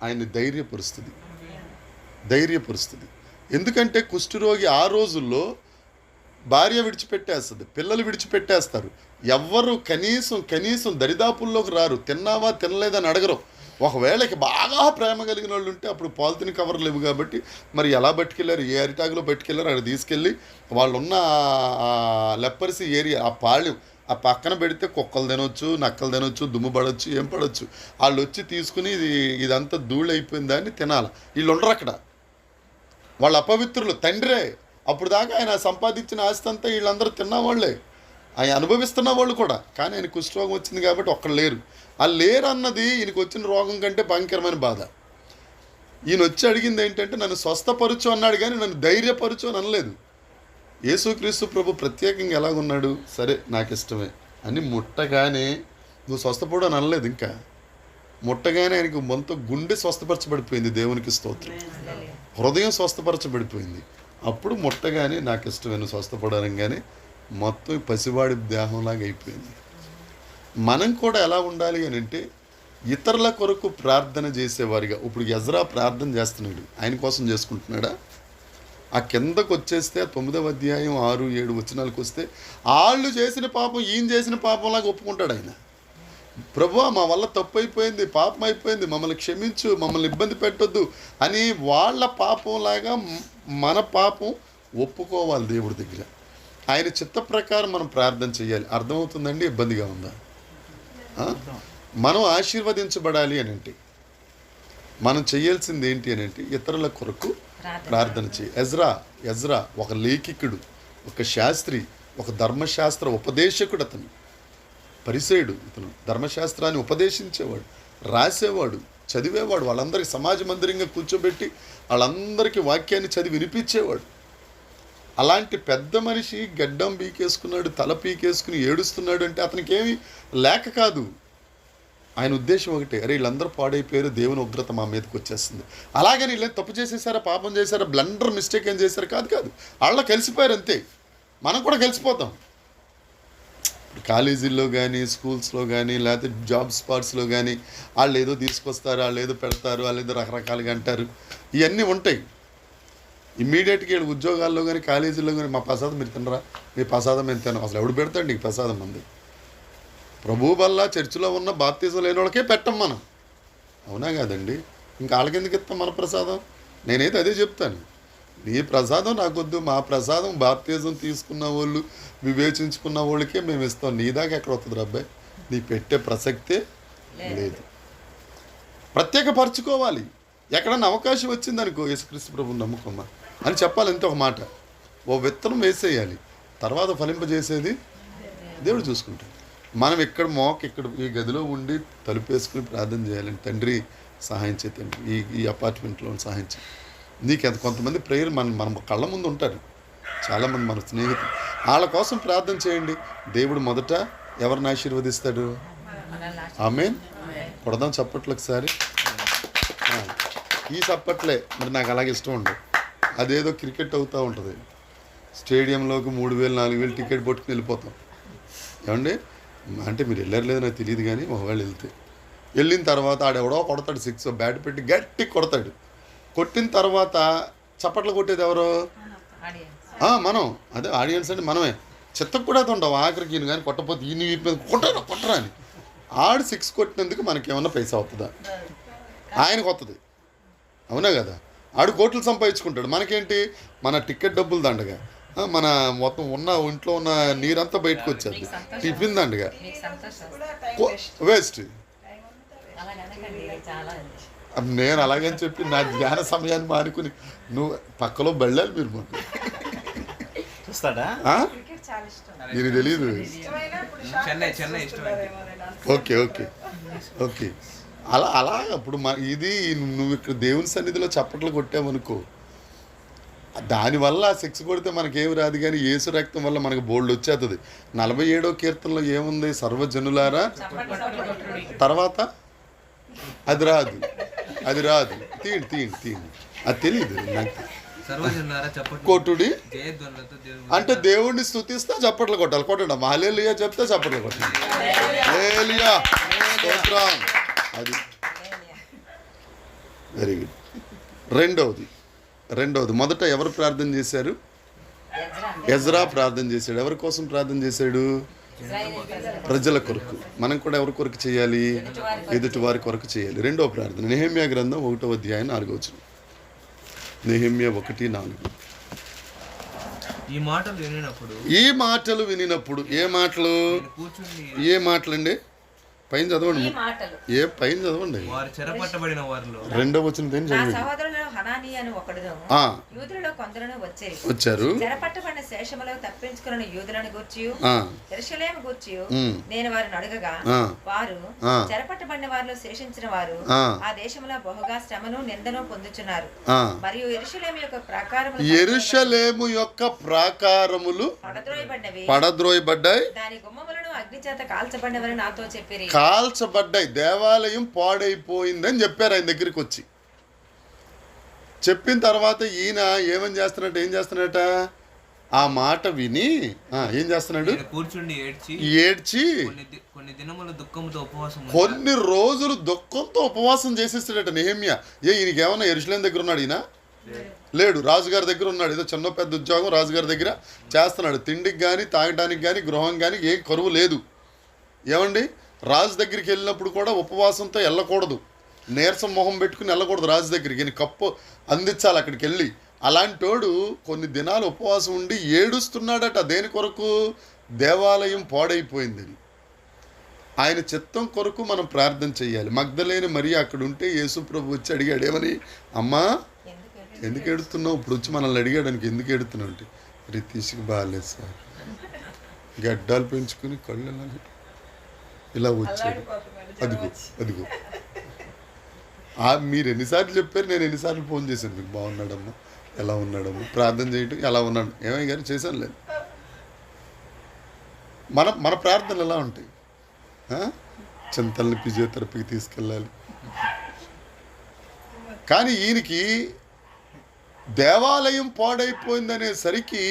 ఆయన ధైర్యపరుస్తుంది. ఎందుకంటే కుష్ఠరోగి ఆ రోజుల్లో భార్య విడిచిపెట్టేస్తుంది, పిల్లలు విడిచిపెట్టేస్తారు, ఎవ్వరు కనీసం దరిదాపుల్లోకి రారు, తిన్నావా తినలేదని అడగరు. ఒకవేళకి బాగా ప్రేమ కలిగిన వాళ్ళు ఉంటే అప్పుడు పాలిథిన్ కవర్లు లేవు కాబట్టి మరి ఎలా పట్టుకెళ్ళారు, ఏ అరిటాకులో పట్టుకెళ్ళారు, అక్కడ తీసుకెళ్ళి వాళ్ళున్న లెప్పర్సీ ఏరియా, ఆ పాళెం ఆ పక్కన పెడితే కుక్కలు తినొచ్చు, నక్కలు తినొచ్చు, దుమ్ము పడవచ్చు, ఏం పడవచ్చు. వాళ్ళు వచ్చి తీసుకుని ఇదంతా ధూళి అయిపోయింది అని తినాలి. వీళ్ళు ఉండరు అక్కడ, వాళ్ళు అపవిత్రులు. తండ్రే అప్పుడు దాకా ఆయన సంపాదించిన ఆస్తి అంతా వీళ్ళందరూ తిన్నవాళ్ళే, ఆయన అనుభవిస్తున్న వాళ్ళు కూడా. కానీ ఆయన కుష్ఠరోగం వచ్చింది కాబట్టి ఒక్కడు లేరు. ఆ లేరు అన్నది ఈయనకు వచ్చిన రోగం కంటే భయంకరమైన బాధ. ఈయన వచ్చి అడిగింది ఏంటంటే నన్ను స్వస్థపరచు అన్నాడు, కానీ నన్ను ధైర్యపరచు అని అనలేదు. యేసుక్రీస్తు ప్రభు ప్రత్యేకంగా ఎలాగున్నాడు? సరే నాకు ఇష్టమే అని ముట్టగానే నువ్వు స్వస్థపడు అని అనలేదు. ఇంకా ముట్టగానే ఆయనకు మొత్తం గుండె స్వస్థపరచబడిపోయింది. దేవునికి స్తోత్రం. హృదయం స్వస్థపరచబడిపోయింది. అప్పుడు ముట్టగానే నాకు ఇష్టమే నువ్వు స్వస్థపడనగానే మొత్తం పసివాడి దేహంలాగా అయిపోయింది. మనం కూడా ఎలా ఉండాలి అని అంటే ఇతరుల కొరకు ప్రార్థన చేసేవారిగా. ఇప్పుడు ఎజ్రా ప్రార్థన చేస్తున్నాడు, ఆయన కోసం చేసుకుంటున్నాడా? ఆ కిందకు వచ్చేస్తే 9వ అధ్యాయం 6-7 వచనాలకు వస్తే వాళ్ళు చేసిన పాపం ఈయన చేసిన పాపంలాగా ఒప్పుకుంటాడు ఆయన. ప్రభువా మా వల్ల తప్పు అయిపోయింది, పాపం అయిపోయింది, మమ్మల్ని క్షమించు, మమ్మల్ని ఇబ్బంది పెట్టొద్దు అని వాళ్ళ పాపంలాగా మన పాపం ఒప్పుకోవాలి దేవుడి దగ్గర. ఆయన చిత్త ప్రకారం మనం ప్రార్థన చేయాలి. అర్థమవుతుందండి? ఇబ్బందిగా ఉందా? మనం ఆశీర్వదించబడాలి అని అంటే మనం చేయాల్సింది ఏంటి అని అంటే ఇతరుల కొరకు ప్రార్థన చేయి. ఎజ్రా ఒక లేఖికుడు, ఒక శాస్త్రి, ఒక ధర్మశాస్త్ర ఉపదేశకుడు. అతను పరిసేయుడు. ఇతను ధర్మశాస్త్రాన్ని ఉపదేశించేవాడు, రాసేవాడు, చదివేవాడు. వాళ్ళందరికీ సమాజ మందిరంగా కూర్చోబెట్టి వాళ్ళందరికీ వాక్యాన్ని చదివి వినిపించేవాడు. అలాంటి పెద్ద మనిషి గడ్డం పీకేసుకున్నాడు, తల పీకేసుకుని ఏడుస్తున్నాడు అంటే అతనికి ఏమి లేక కాదు. ఆయన ఉద్దేశం ఒకటే, అరే వీళ్ళందరూ పాడైపోయారు, దేవుని ఉగ్రత మా మీదకి వచ్చేస్తుంది. అలాగని వీళ్ళు తప్పు చేసేసారా, పాపం చేశారా, బ్లండర్ మిస్టేక్ ఏం చేశారు? కాదు. వాళ్ళ కలిసిపోయారు అంతే. మనం కూడా కలిసిపోతాం. కాలేజీల్లో కానీ, స్కూల్స్లో కానీ, లేకపోతే జాబ్ స్పాట్స్లో కానీ వాళ్ళు ఏదో తీసుకొస్తారు, వాళ్ళు ఏదో పెడతారు, వాళ్ళు ఏదో రకరకాలుగా అంటారు. ఇవన్నీ ఉంటాయి. ఇమ్మీడియట్గా వీళ్ళు ఉద్యోగాల్లో కానీ, కాలేజీల్లో కానీ మా ప్రసాదం మీరు తినరా, మీ ప్రసాదం మేము తినం. అసలు ఎవడు పెడతాడు నీకు ప్రసాదం? మంది ప్రభు వల్ల చర్చిలో ఉన్న బాప్తిజం లేని వాళ్ళకే పెట్టం మనం. అవునా కాదండి? ఇంకా వాళ్ళకి ఎందుకు ఇస్తాం మన ప్రసాదం? నేనైతే అదే చెప్తాను, నీ ప్రసాదం నాకొద్దు, మా ప్రసాదం బాప్తిజం తీసుకున్న వాళ్ళు, వివేచించుకున్న వాళ్ళకే మేము ఇస్తాం. నీ దాకా ఎక్కడ వస్తుంది అబ్బాయి? నీ పెట్టే ప్రసక్తే లేదు. ప్రత్యేకపరచుకోవాలి. ఎక్కడన్నా అవకాశం వచ్చిందనుకో, యేసుక్రీస్తు ప్రభువుని నమ్ముకోమ్మా అని చెప్పాలి. అంతే ఒక మాట. ఓ విత్తనం వేసేయాలి, తర్వాత ఫలింపజేసేది దేవుడు చూసుకుంటాడు. మనం ఇక్కడ ఈ గదిలో ఉండి తలుపేసుకుని ప్రార్థన చేయాలండి. తండ్రి సహాయం చేయి, తండ్రి ఈ అపార్ట్మెంట్లో సహాయం చేయి. నీకు కొంతమంది ప్రేయర్ మన కళ్ళ ముందు ఉంటారు, చాలామంది మన స్నేహితులు. వాళ్ళ కోసం ప్రార్థన చేయండి. దేవుడు మొదట ఎవరిని ఆశీర్వదిస్తాడు? ఆమేన్. కొడదాం చప్పట్లు ఒకసారి. ఈ చప్పట్లే మరి నాకు అలాగే ఇష్టం ఉండదు. అదేదో క్రికెట్ అవుతూ ఉంటుంది, స్టేడియంలోకి 3,000 4,000 టికెట్ పట్టుకుని వెళ్ళిపోతాం. ఏమండి అంటే మీరు వెళ్ళారు లేదో నాకు తెలియదు, కానీ ఒకవేళ వెళ్ళిన తర్వాత ఆడెవడో కొడతాడు, 6 బ్యాట్ పెట్టి గట్టి కొడతాడు. కొట్టిన తర్వాత చప్పట్లు కొట్టేది ఎవరు? మనం. అదే ఆడియన్స్ అంటే మనమే. చెత్తకు కూడా ఉండవు ఆఖరికి. ఈయన కానీ కొట్టపోతే ఈయన మీద కొట్టరా అని ఆడు 6 కొట్టినందుకు మనకేమన్నా పైసా అవుతుందా? ఆయనకు వస్తుంది. అవునా కదా? ఆడు కోట్లు సంపాదించుకుంటాడు. మనకేంటి? మన టికెట్ డబ్బులు దండగా, మన మొత్తం ఇంట్లో ఉన్న నీరంతా బయటకు వచ్చేది, టిఫిన్ దండగా వేస్ట్. నేను అలాగని చెప్పి నా ధ్యాన సమయాన్ని మానుకుని నువ్వు పక్కలో బళ్ళాలి మీరు మాకు ఇది తెలీదు. ఓకే అలా అప్పుడు ఇది నువ్వు ఇక్కడ దేవుని సన్నిధిలో చప్పట్లు కొట్టావనుకో, దానివల్ల 6 కొడితే మనకేమి రాదు, కానీ యేసు రక్తం వల్ల మనకు బోల్డ్ వచ్చేస్తుంది. 47వ కీర్తనలో ఏముంది? సర్వజనులారా, తర్వాత అది రాదు తీయండి. అది తెలియదు నాకు. సర్వజనులారా చప్పట్లు కొట్టుడి జయధ్వనులతో దేవుని అంటే దేవుడిని స్తుతిస్తే చప్పట్లు కొట్టాలి. కొట్టండి హల్లెలూయా చెప్తే చప్పట్లు కొట్టాలి. హల్లెలూయా స్తోత్రం. అది వెరీ గుడ్. రెండవది మొదట ఎవరు ప్రార్థన చేశారు? ఎజ్రా ప్రార్థన చేశాడు. ఎవరి కోసం ప్రార్థన చేశాడు? ప్రజల కొరకు. మనం కూడా ఎవరి కొరకు చేయాలి? ఎదుటి వారి కొరకు చేయాలి. రెండవ ప్రార్థన నెహెమ్యా గ్రంథం 1వ అధ్యాయం 4వ వచనం. నెహెమ్యా 1:4. ఈ మాటలు వినినప్పుడు ఏ మాటలు? నేను కూర్చుని ఏ మాటలండి? పైన చదవండి. పైన చదవండి. వారు చెరపట్టబడిన వారిలో రెండవ వచనం దేని నా చదవండి. సహోదరులలో హనానీ అని ఒకడును ఆ, యూదులలో కొందరును వచ్చారు. చెరపట్టబడిన శేషములో తప్పించుకున్న యూదులను గూర్చియు ఆ, యెరూషలేము గూర్చియు ఉమ్, నేను వారిని అడగగా ఆ, వారు ఆ, చెరపట్టబడిన వారిలో శేషించిన వారు ఆ, ఆ దేశంలో బహుగా శ్రమను నిందను పొందుచున్నారు. ఆ. మరియు యెరూషలేము యొక్క ప్రాకారములు యెరూషలేము యొక్క ప్రాకారములు పడద్రోయబడినవి, పడద్రోయబడ్డాయి, దాని గుమ్మములను అగ్ని చేత కాల్చబడినవని నాతో చెప్పిరి. కాల్చబడ్డాయి. దేవాలయం పాడైపోయిందని చెప్పారు ఆయన దగ్గరికి వచ్చి. చెప్పిన తర్వాత ఈయన ఏం చేస్తున్నాడట? ఆ మాట విని ఏం చేస్తున్నాడు? నేను కూర్చుండి ఏడ్చి కొన్ని దినములు దుఃఖంతో ఉపవాసం కొన్ని రోజులు దుఃఖంతో ఉపవాసం చేసేస్తాడట నెహెమ్యా. ఈయనకి ఏమన్నా యెరూషలేము దగ్గర ఉన్నాడు? ఈయన లేడు, రాజుగారి దగ్గర ఉన్నాడు. ఏదో చిన్న పెద్ద ఉద్యోగం రాజుగారి దగ్గర చేస్తున్నాడు. తిండికి కానీ తాగడానికి కానీ గృహం కానీ ఏం కరువు లేదు. ఏమండి, రాజు దగ్గరికి వెళ్ళినప్పుడు కూడా ఉపవాసంతో వెళ్ళకూడదు. నీరసం మొహం పెట్టుకుని వెళ్ళకూడదు రాజు దగ్గరికి. ఈయన కప్పు అందించాలి అక్కడికి వెళ్ళి. అలాంటోడు కొన్ని దినాలు ఉపవాసం ఉండి ఏడుస్తున్నాడట. దేని కొరకు? దేవాలయం పాడైపోయిందని. ఆయన చిత్తం కొరకు మనం ప్రార్థన చేయాలి. మగ్దలేని మరియ అక్కడ ఉంటే యేసు ప్రభు వచ్చి అడిగాడు, ఏమని? అమ్మా ఎందుకు ఏడుస్తున్నావు? ఇప్పుడు వచ్చి మనల్ని అడిగాడానికి ఎందుకు ఏడుతున్నావు అంటే, రితీష్కి బాగాలేదు సార్, గడ్డాలు పెంచుకుని కళ్ళు ఇలా వచ్చాడు. అదిగో మీరు ఎన్నిసార్లు చెప్పారు, నేను ఎన్నిసార్లు ఫోన్ చేశాను మీకు. బాగున్నాడమ్మా, ఎలా ఉన్నాడమ్మా, ప్రార్థన చేయటం ఎలా ఉన్నాడు, ఏమై గారు చేశాను లేదు. మన ప్రార్థనలు ఎలా ఉంటాయి? చింతల్ని ఫిజియోథెరపీకి తీసుకెళ్ళాలి. కానీ ఈయనకి దేవాలయం పాడైపోయిందనేసరికి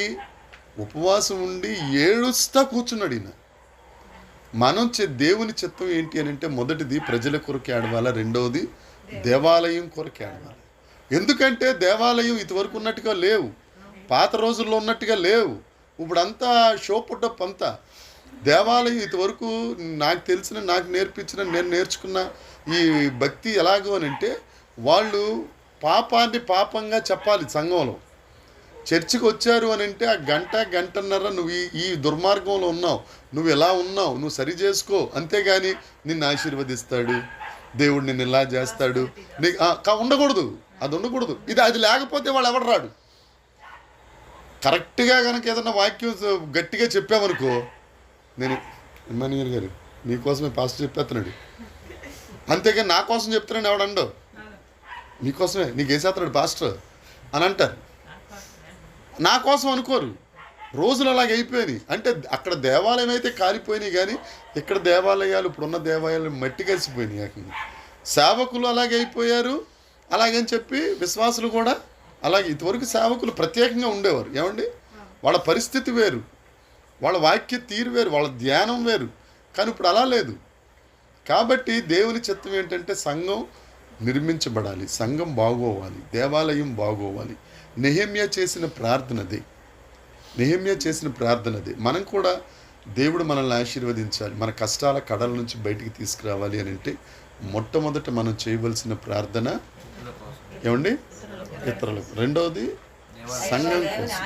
ఉపవాసం ఉండి ఏడుస్తా కూర్చున్నాడు ఈయన. మనం దేవుని చిత్తం ఏంటి అని అంటే, మొదటిది ప్రజల కొరకు ఏడవాల, రెండవది దేవాలయం కొరకు ఏడవాలి. ఎందుకంటే దేవాలయం ఇదివరకు ఉన్నట్టుగా లేవు, పాత రోజుల్లో ఉన్నట్టుగా లేవు. ఇప్పుడంతా షో పుట్టప్ అంతా. దేవాలయం ఇదివరకు నాకు తెలిసిన, నాకు నేర్పించిన, నేను నేర్చుకున్న ఈ భక్తి ఎలాగో అని అంటే, వాళ్ళు పాపాన్ని పాపంగా చెప్పాలి. సంఘంలో చర్చికి వచ్చారు అని అంటే ఆ గంటన్నర నువ్వు ఈ దుర్మార్గంలో ఉన్నావు, నువ్వు ఎలా ఉన్నావు, నువ్వు సరి చేసుకో. అంతేగాని నిన్ను ఆశీర్వదిస్తాడు, దేవుడు నిన్ను ఇలా చేస్తాడు ఉండకూడదు. అది ఉండకూడదు. అది లేకపోతే వాళ్ళు ఎవడు రాడు. కరెక్ట్గా కనుక ఏదన్నా వాక్యం గట్టిగా చెప్పామనుకో, నేను ఇమ్మానుయేల్ గారు మీకోసమే పాస్టర్ చెప్పేస్తున్నాడు, అంతేగాని నా కోసం చెప్తున్నాడు ఎవడండో, నీకోసమే నీకు వేసేస్తున్నాడు పాస్టర్ అని అంటారు. నా కోసం అనుకోరు. రోజులు అలాగే అయిపోయినాయి. అంటే అక్కడ దేవాలయం అయితే కాలిపోయినాయి, కానీ ఇక్కడ దేవాలయాలు, ఇప్పుడున్న దేవాలయాలు మట్టి కలిసిపోయినాయి. సేవకులు అలాగే అయిపోయారు. అలాగని చెప్పి విశ్వాసులు కూడా అలాగే. ఇంతవరకు సేవకులు ప్రత్యేకంగా ఉండేవారు. ఏమండి, వాళ్ళ పరిస్థితి వేరు, వాళ్ళ వాక్య తీరు వేరు, వాళ్ళ ధ్యానం వేరు. కానీ ఇప్పుడు అలా లేదు. కాబట్టి దేవుని చిత్తం ఏంటంటే సంఘం నిర్మించబడాలి, సంఘం బాగోవాలి, దేవాలయం బాగోవాలి. నెహెమ్యా చేసిన ప్రార్థనదే. మనం కూడా దేవుడు మనల్ని ఆశీర్వదించాలి, మన కష్టాల కడల నుంచి బయటికి తీసుకురావాలి అని అంటే మొట్టమొదట మనం చేయవలసిన ప్రార్థన ఏమండి? ఇతరులకు. రెండవది సంఘం కోసం.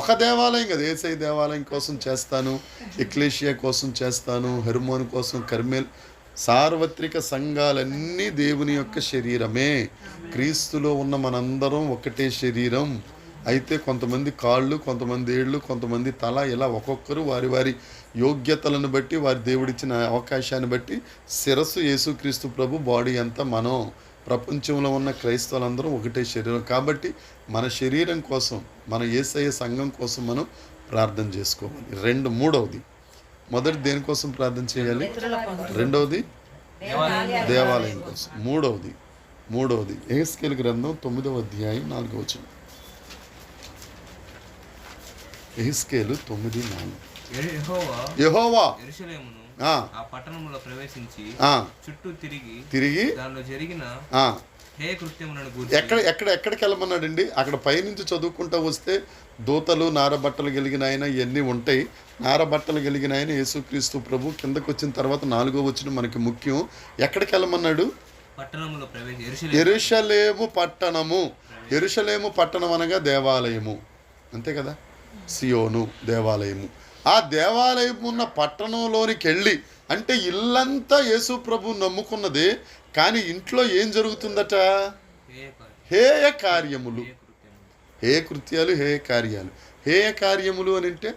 ఒక దేవాలయం కదా, యేసయ్య దేవాలయం కోసం చేస్తాను, ఎక్లేషియా కోసం చేస్తాను, హెర్మోన్ కోసం, కర్మేల్. సార్వత్రిక సంఘాలన్నీ దేవుని యొక్క శరీరమే. క్రీస్తులో ఉన్న మనందరం ఒకటే శరీరం. అయితే కొంతమంది కాళ్ళు, కొంతమంది ఏళ్ళు, కొంతమంది తల, ఇలా ఒక్కొక్కరు వారి వారి యోగ్యతలను బట్టి, వారి దేవుడిచ్చిన అవకాశాన్ని బట్టి శిరస్సు యేసుక్రీస్తు ప్రభు, బాడీ అంతా మనం. ప్రపంచంలో ఉన్న క్రైస్తవులందరం ఒకటే శరీరం. కాబట్టి మన శరీరం కోసం, మన యేసయ్య సంఘం కోసం మనం ప్రార్థన చేసుకోవాలి. మూడవది, మొదటి దేనికోసం ప్రార్థన చేయాలి? రెండవది దేవాలయం కోసం. మూడవది యెహెజ్కేలు గ్రంథం 9వ అధ్యాయం 4వ వచనం. యెహెజ్కేలు 9:4. యెహోవా యెహోవా యెరూషలేమును ఆ, ఆ పట్టణంలో ప్రవేశించి ఆ, చుట్టూ తిరిగి తిరిగి దానిలో జరిగిన ఆ, హే కృత్యములను ఎక్కడికి వెళ్ళమన్నాడండి? అక్కడ పైనుంచి చదువుకుంటూ వస్తే దూతలు నారబట్టలు కలిగిన ఆయన ఇవన్నీ ఉంటాయి. నారబట్టలు కలిగిన ఆయన యేసుక్రీస్తు ప్రభు. కిందకు వచ్చిన తర్వాత 4వ వచనం మనకి ముఖ్యం. ఎక్కడికి వెళ్ళమన్నాడు? పట్టణంలో యెరూషలేము పట్టణము. యెరూషలేము పట్టణం అనగా దేవాలయము, అంతే కదా, సియోను దేవాలయము. ఆ దేవాలయం ఉన్న పట్టణంలోనికి వెళ్ళి, అంటే ఇల్లంతా యేసు ప్రభు నమ్ముకున్నదే, కానీ ఇంట్లో ఏం జరుగుతుందట? హేయ కార్యములు, హేయ కృత్యాలు, హేయ కార్యాలు. హేయ కార్యములు అని అంటే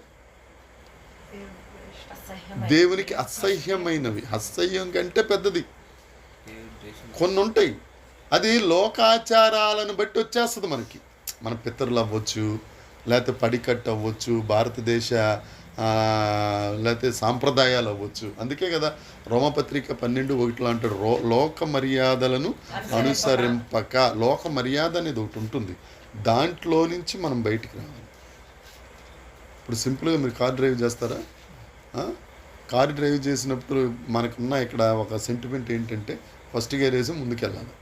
దేవునికి అసహ్యమైనవి. అసహ్యం కంటే పెద్దది కొన్ని ఉంటాయి. అది లోకాచారాలను బట్టి వచ్చేస్తుంది మనకి. మన పితరులు అవ్వచ్చు, లేకపోతే పడికట్టు అవ్వచ్చు, భారతదేశ లేకపోతే సాంప్రదాయాలు అవ్వచ్చు. అందుకే కదా రోమపత్రిక 12:1 అంటాడు, లోక మర్యాదలను అనుసరింపక. లోక మర్యాద అనేది ఒకటి ఉంటుంది, దాంట్లో నుంచి మనం బయటికి రావాలి. ఇప్పుడు సింపుల్గా మీరు కార్ డ్రైవ్ చేస్తారా? కార్ డ్రైవ్ చేసినప్పుడు మనకున్న ఇక్కడ ఒక సెంటిమెంట్ ఏంటంటే, ఫస్ట్ గేర్ వేసి ముందుకెళ్ళాలి,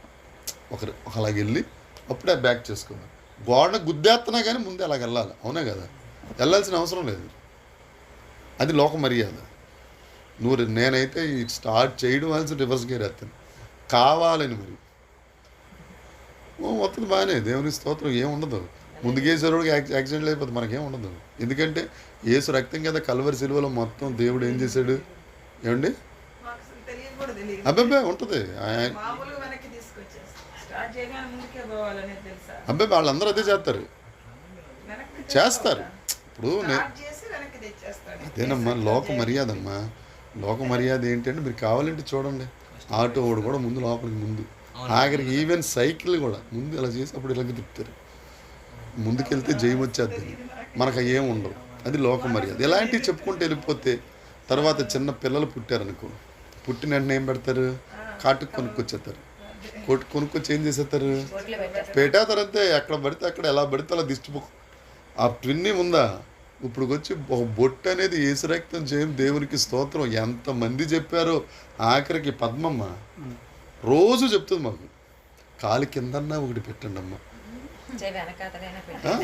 అలాగెళ్ళి అప్పుడే బ్యాక్ చేసుకోవాలి. గోడ గుద్దేస్తున్నా కానీ ముందే అలాగ వెళ్ళాలి, అవునా కదా? వెళ్ళాల్సిన అవసరం లేదు. అది లోక మర్యాద. నేనైతే ఈ స్టార్ట్ చేయడం వలసి రివర్స్ గేర్ వేస్తాను కావాలని. మరి వస్తుంది బాగానే, దేవుని స్తోత్రం, ఏముండదు. ముందుకేసేవాడికి యాక్సిడెంట్లు అయిపోతుంది, మనకేం ఉండదు. ఎందుకంటే యేసు రక్తం కదా, కల్వరి సిలువలో మొత్తం దేవుడు ఏం చేశాడు ఏమండి? అబ్బాయి ఉంటుంది. అబ్బాయి వాళ్ళందరూ అదే చేస్తారు. ఇప్పుడు అదేనమ్మా లోక మర్యాద. అమ్మా లోక మర్యాద ఏంటంటే, మీరు కావాలంటే చూడండి, ఆటో వాడు కూడా ముందు లోపలికి ముందు, ఆఖరికి ఈవెన్ సైకిల్ కూడా ముందు ఇలా చేసి అప్పుడు ఇలాగ తిప్పుతారు. ముందుకెళ్తే జయం వచ్చేద్ది, మనకు ఏం ఉండవు. అది లోక మర్యాద. ఇలాంటివి చెప్పుకుంటూ వెళ్ళిపోతే తర్వాత చిన్న పిల్లలు పుట్టారనుకో, పుట్టిన వెంటనే ఏం పెడతారు? కాటుకు కొనుక్కొచ్చేస్తారు. కొనుక్కొచ్చి ఏం చేసేస్తారు? పెట్టేస్తారంతే. ఎక్కడ పడితే అక్కడ, ఎలా పడితే అలా దిష్టి. ఆ ట్విన్ని ఉందా? ఇప్పుడు వచ్చి ఒక బొట్టు అనేది యేసు రక్తం చేయం, దేవునికి స్తోత్రం. ఎంతమంది చెప్పారో, ఆఖరికి పద్మమ్మ రోజు చెప్తుంది మాకు, కాలు కిందన్నా ఒకటి పెట్టండి అమ్మ.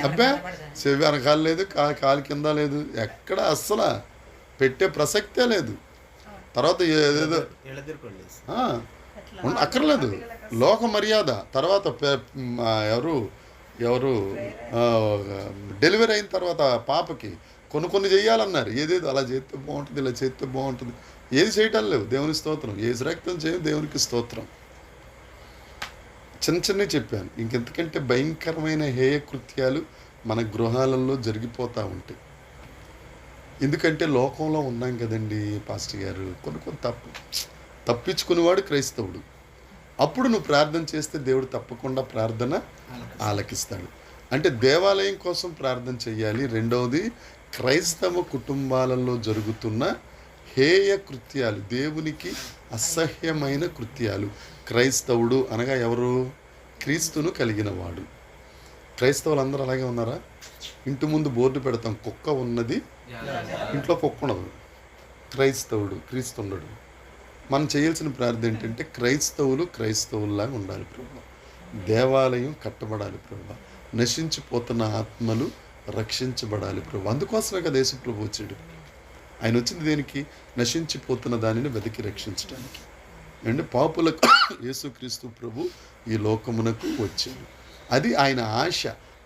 అబ్బా చెవి వెనకాల లేదు, కాలు కింద లేదు, ఎక్కడ అస్సలు పెట్టే ప్రసక్తే లేదు. తర్వాత ఏదేదో అక్కర్లేదు, లోక మర్యాద. తర్వాత ఎవరు డెలివరీ అయిన తర్వాత పాపకి కొన్ని చేయాలన్నారు. ఏదేదో అలా చేస్తే బాగుంటుంది, ఇలా చేస్తే బాగుంటుంది, ఏది చేయటం లేవు. దేవుని స్తోత్రం. ఏసు రక్తం చేయం, దేవునికి స్తోత్రం. చిన్నవి చెప్పాను. ఇంకెంతకంటే భయంకరమైన హేయ కృత్యాలు మన గృహాలలో జరిగిపోతూ ఉంటాయి. ఎందుకంటే లోకంలో ఉన్నాం కదండి పాస్టర్ గారు. కొన్ని తప్పించుకునేవాడు క్రైస్తవుడు. అప్పుడు నువ్వు ప్రార్థన చేస్తే దేవుడు తప్పకుండా ప్రార్థన ఆలకిస్తాడు. అంటే దేవాలయం కోసం ప్రార్థన చేయాలి. రెండవది, క్రైస్తవ కుటుంబాలలో జరుగుతున్న హేయ కృత్యాలు, దేవునికి అసహ్యమైన కృత్యాలు. క్రైస్తవుడు అనగా ఎవరు? క్రీస్తును కలిగిన వాడు. క్రైస్తవులు అందరూ అలాగే ఉన్నారా? ఇంటి ముందు బోర్డు పెడతాం, కుక్క ఉన్నది ఇంట్లో కుక్క ఉండదు. క్రైస్తవుడు క్రీస్తు ఉండడు. మనం చేయాల్సిన ప్రార్థన ఏంటంటే, క్రైస్తవుల్లాగా ఉండాలి ప్రభు. దేవాలయం కట్టబడాలి ప్రభు. నశించిపోతున్న ఆత్మలు రక్షించబడాలి ప్రభు. అందుకోసమే కదా యేసు ప్రభు వచ్చాడు. ఆయన వచ్చింది దేనికి? నశించిపోతున్న దానిని వెతికి రక్షించడానికి. అంటే పాపులకు యేసుక్రీస్తు ప్రభు ఈ లోకమునకు వచ్చాడు. అది ఆయన ఆశ.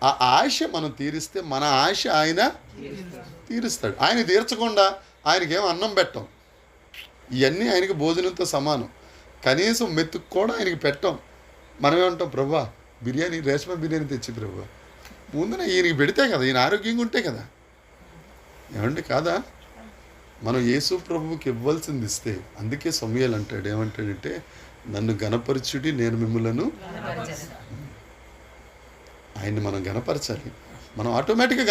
ఆ ఆశ మనం తీరిస్తే మన ఆశ ఆయన తీరుస్తాడు. ఆయన తీర్చకుండా ఆయనకేం అన్నం పెట్టం. ఇవన్నీ ఆయనకి భోజనంతో సమానం. కనీసం మెతుకు కూడా ఆయనకి పెట్టాం. మనమేమంటాం, ప్రభా రేష్మ బిర్యానీ తెచ్చి ప్రభా, ముందున ఈయనకి పెడితే కదా, ఈయన ఆరోగ్యంగా ఉంటే కదా. ఏమండి కాదా? మనం యేసు ప్రభువుకి ఇవ్వాల్సింది ఇస్తే. అందుకే సమూయేలు అంటాడు, ఏమంటాడంటే, నన్ను గణపరచుడి, నేను మిమ్ములను. ఆయన్ని మనం గణపరచాలి. మనం ఆటోమేటిక్గా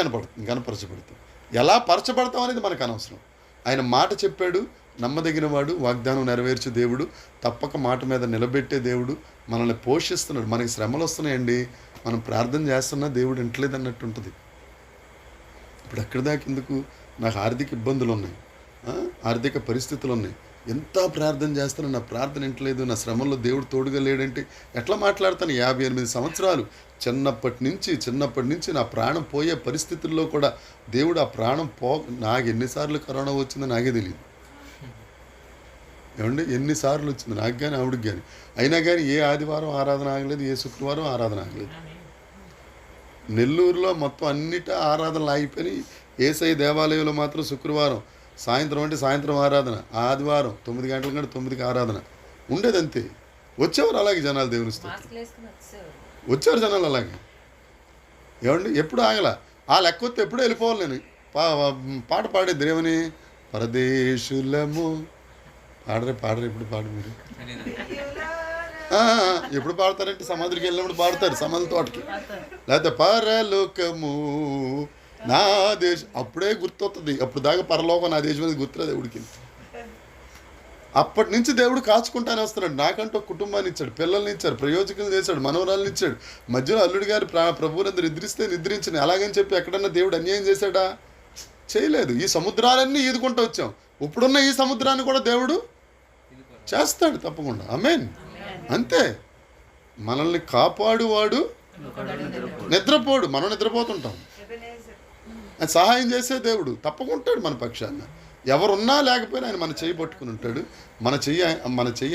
గణపరచబడతాం. ఎలా పరచబడతాం అనేది మనకు అనవసరం. ఆయన మాట చెప్పాడు, నమ్మదగిన వాడు, వాగ్దానం నెరవేర్చే దేవుడు, తప్పక మాట మీద నిలబెట్టే దేవుడు, మనల్ని పోషిస్తున్నాడు. మనకి శ్రమలు వస్తున్నాయండి, మనం ప్రార్థన చేస్తున్నా దేవుడు వింటలేదు అన్నట్టు ఉంటుంది. ఇప్పుడు అక్కడి దాకా ఎందుకు? నాకు ఆర్థిక ఇబ్బందులు ఉన్నాయి, ఆర్థిక పరిస్థితులు ఉన్నాయి, ఎంత ప్రార్థన చేస్తాను, నా ప్రార్థన ఇంటలేదు, నా శ్రమంలో దేవుడు తోడుగా లేడంటే ఎట్లా మాట్లాడతాను? 58 సంవత్సరాలు చిన్నప్పటి నుంచి నా ప్రాణం పోయే పరిస్థితుల్లో కూడా దేవుడు ఆ ప్రాణం నాకు ఎన్నిసార్లు కరోనా వచ్చిందో నాకే తెలియదు. ఏమండి, ఎన్నిసార్లు వచ్చింది నాకు కానీ ఆవిడకి కానీ. అయినా కానీ ఏ ఆదివారం ఆరాధన ఆగలేదు, ఏ శుక్రవారం ఆరాధన ఆగలేదు. నెల్లూరులో మొత్తం అన్నిటా ఆరాధనలు ఆగిపోయినాయి. యేసయ్య దేవాలయంలో మాత్రం శుక్రవారం సాయంత్రం అంటే సాయంత్రం ఆరాధన, ఆదివారం 9 గంటల కంటే 9కి ఆరాధన ఉండేది అంతే. వచ్చేవారు అలాగే జనాలు, దేవుని వచ్చేవారు జనాలు అలాగే. ఏమండి, ఎప్పుడు ఆగల. ఆ లెక్క వస్తే ఎప్పుడూ వెళ్ళిపోవాలి. నేను పాట పాడే దేవుని పరదేశులము పాడరే ఎప్పుడు పాడు మీరు? ఎప్పుడు పాడతారంటే సమాధికి వెళ్ళినప్పుడు పాడతారు, సమాధి తోటకి. లేకపోతే పరలోకము నా దేశం, అప్పుడే గుర్తొస్తుంది. అప్పుడు దాకా పరలోకం నా దేశం అనేది గుర్తులేదు దేవుడికి. అప్పటి నుంచి దేవుడు కాచుకుంటానే వస్తున్నాడు. నాకంటూ ఒక కుటుంబాన్ని ఇచ్చాడు, పిల్లల్ని ఇచ్చాడు, ప్రయోజకులను చేశాడు, మనవరాలను ఇచ్చాడు. మధ్యలో అల్లుడి గారు ప్రభువులందరూ నిద్రించిన అలాగని చెప్పి ఎక్కడన్నా దేవుడు అన్యాయం చేశాడా? చేయలేదు. ఈ సముద్రాలన్నీ ఈదుకుంటూ వచ్చాం. ఇప్పుడున్న ఈ సముద్రాన్ని కూడా దేవుడు చేస్తాడు తప్పకుండా. ఆమేన్. అంతే. మనల్ని కాపాడువాడు నిద్రపోడు, మనం నిద్రపోతుంటాం. సహాయం చేసే దేవుడు తప్పకుంటాడు మన పక్షాన. ఎవరున్నా లేకపోయినా ఆయన మన చేయి పట్టుకుని ఉంటాడు. మన చెయ్యి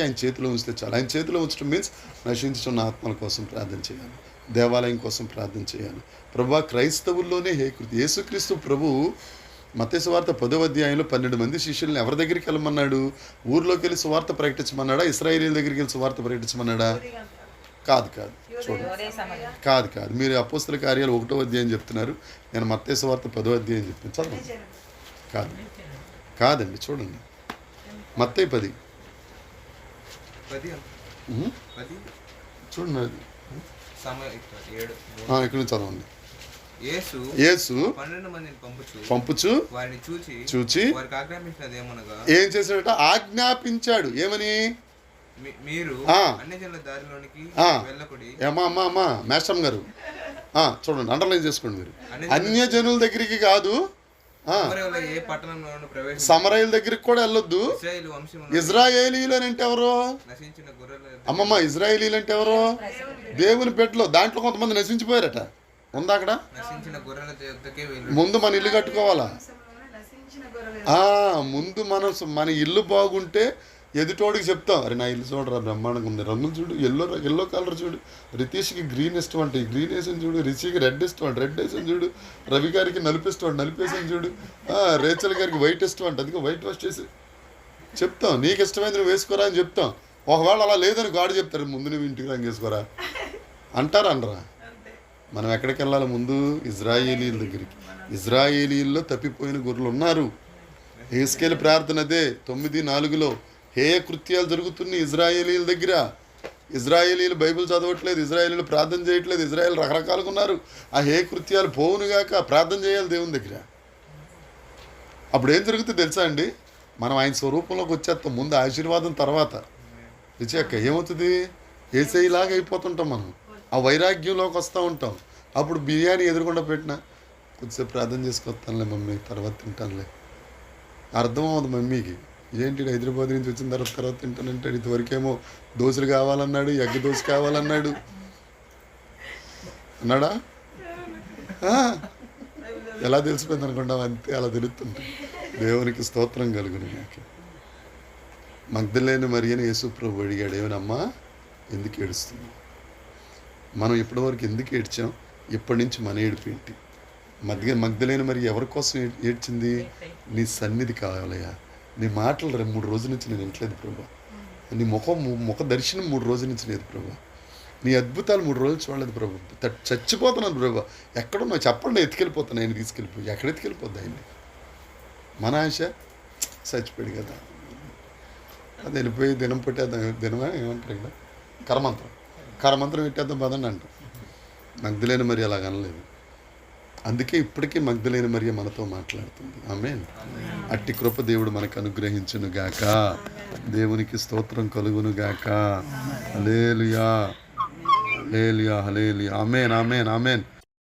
ఆయన చేతిలో ఉంచితే చాలు. ఆయన చేతిలో ఉంచడం మీన్స్ నశించుతున్న ఆత్మల కోసం ప్రార్థన చేయాలి, దేవాలయం కోసం ప్రార్థన చేయాలి. ప్రభువా, క్రైస్తవుల్లోనే యేసుక్రీస్తు ప్రభు మత్తయి సువార్త 10వ అధ్యాయంలో 12 మంది శిష్యుల్ని ఎవరి దగ్గరికి వెళ్ళమన్నాడు? ఊర్లోకి వెళ్ళి సువార్త ప్రకటించమన్నాడా? ఇశ్రాయేలీయుల దగ్గరికి వెళ్ళి సువార్త ప్రకటించమన్నాడా? కాదు చూడండి, కాదు. మీరు అపోస్తల కార్యాలు 1వ అధ్యాయం చెప్తున్నారు, నేను మత్తయి సువార్త 10వ అధ్యాయం చెప్తాను. చదవండి. కాదండి, చూడండి. మత్తయి 10 చూడండి, ఇక్కడ నుంచి చదవండి. యేసు 12 మందిని పంపుచు వారిని చూచి వారికి ఆజ్ఞాపించినదేమనగా ఏం చేశాడట? ఆజ్ఞాపించాడు. ఏమని? మీరు అన్యజనుల దారిలోనికి వెళ్ళకుడి. అమ్మా మేస్టర్ గారు చూడండి, అండర్లైన్ చేసుకోండి. మీరు అన్యజనుల దగ్గరికి కాదు, సమరయుల దగ్గరికి కూడా వెళ్ళొద్దు. ఇజ్రాయేలీలు అని అంటే ఎవరు? అమ్మమ్మ, ఇజ్రాయేలీలు అంటే ఎవరు? దేవుని బిడ్డలు. దాంట్లో కొంతమంది నశించిపోయారట. ఉందా అక్కడ? ముందు మన ఇల్లు కట్టుకోవాలా? ముందు మన ఇల్లు బాగుంటే ఎదుటోడికి చెప్తాం, అరే నా ఇల్లు చూడరా బ్రహ్మాండంగా ఉంది, రంగులు చూడు, ఎల్లో కలర్ చూడు, రితీష్కి గ్రీన్ ఇష్టం అంటే గ్రీన్ వేసాను చూడు, రిషికి రెడ్ ఇష్టం అంటే రెడ్ వేసాను చూడు, రవి గారికి నలుపు ఇష్టం అంటే నలుపు వేసాను చూడు, రేచల్ గారికి వైట్ ఇష్టం అంటే అందుకే వైట్ వాష్ చేసి చెప్తాం. నీకు ఇష్టమైంది నువ్వు వేసుకోరా అని చెప్తాం. ఒకవేళ అలా లేదని గాడు చెప్తారు, ముందు నువ్వు ఇంటికి రంగు వేసుకోరా అంటారా? అనరా? మనం ఎక్కడికి వెళ్ళాలి? ముందు ఇజ్రాయేలీల దగ్గరికి. ఇజ్రాయేలీల్లో తప్పిపోయిన గొర్రెలు ఉన్నారు. హెస్కేలు ప్రార్థన అదే 9:4లో హేయ కృత్యాలు జరుగుతున్నాయి ఇజ్రాయేలీల దగ్గర. ఇజ్రాయేలీలు బైబిల్ చదవట్లేదు, ఇజ్రాయేలీలు ప్రార్థన చేయట్లేదు, ఇజ్రాయేల్ రకరకాలుగా ఉన్నారు. ఆ హేయ కృత్యాలు పోవునుగాక ప్రార్థన చేయాలి దేవుని దగ్గర. అప్పుడు ఏం జరుగుతుంది తెలుసా అండి? మనం ఆయన స్వరూపంలోకి వచ్చేస్తాం. ముందు ఆశీర్వాదం, తర్వాత విజయక్క ఏమవుతుంది? ఏసైలాగా అయిపోతుంటాం మనం. ఆ వైరాగ్యంలోకి వస్తూ ఉంటాం. అప్పుడు బిర్యానీ ఎదురుకుండా పెట్టినా కొద్దిసేపు ప్రార్థన చేసుకొస్తానులే మమ్మీ, తర్వాత తింటానులే. అర్థం అవ్వదు మమ్మీకి. ఏంటి హైదరాబాద్ నుంచి వచ్చిన తర్వాత తింటానంటాడు. ఇంతవరకేమో దోశలు కావాలన్నాడు, ఎగ్ దోశ కావాలన్నాడు అన్నాడా? ఎలా తెలిసిపోయింది అనుకుంటాం? అంతే, అలా తెలుస్తుంది. దేవునికి స్తోత్రం కలుగును. మగ్దలేని మరియని యేసు ప్రభు అడిగాడు, ఏమనమ్మా ఎందుకు ఏడుస్తుంది? మనం ఇప్పటివరకు ఎందుకు ఏడ్చాం? ఇప్పటి నుంచి మన ఏడుపు ఏంటి? మగ్దలేని మరి ఎవరి కోసం ఏడ్చింది? నీ సన్నిధి కావాలయ్యా, నీ మాటలు 3 రోజుల నుంచి నేను వినట్లేదు ప్రభా, నీ ముఖ దర్శనం 3 రోజుల నుంచి లేదు ప్రభా, నీ అద్భుతాలు 3 రోజులు చూడలేదు ప్రభా, చచ్చిపోతున్నాను ప్రభా, ఎక్కడున్నా చెప్పండి, ఎత్తుకెళ్ళిపోతాను, ఆయన తీసుకెళ్ళిపోయి. ఎక్కడ ఎత్తుకెళ్ళిపోద్ది ఆయన్ని? మన ఆశ చచ్చిపోయాడు కదా, అది వెళ్ళిపోయి దినం పెట్టేద్దాం. దినమా ఏమంటారు ఇక్కడ? కరమంత్రం పెట్టేద్దాం పదండి అంటాం. మగ్దలేని మరి అలాగ అనలేదు. అందుకే ఇప్పటికీ మగ్దలేని మరియ మనతో మాట్లాడుతుంది. ఆమేన్. అట్టి కృప దేవుడు మనకు అనుగ్రహించును గాక. దేవునికి స్తోత్రం కలుగును గాక. హల్లెలూయా, హల్లెలూయా, హల్లెలూయా. ఆమేన్, ఆమేన్, ఆమేన్.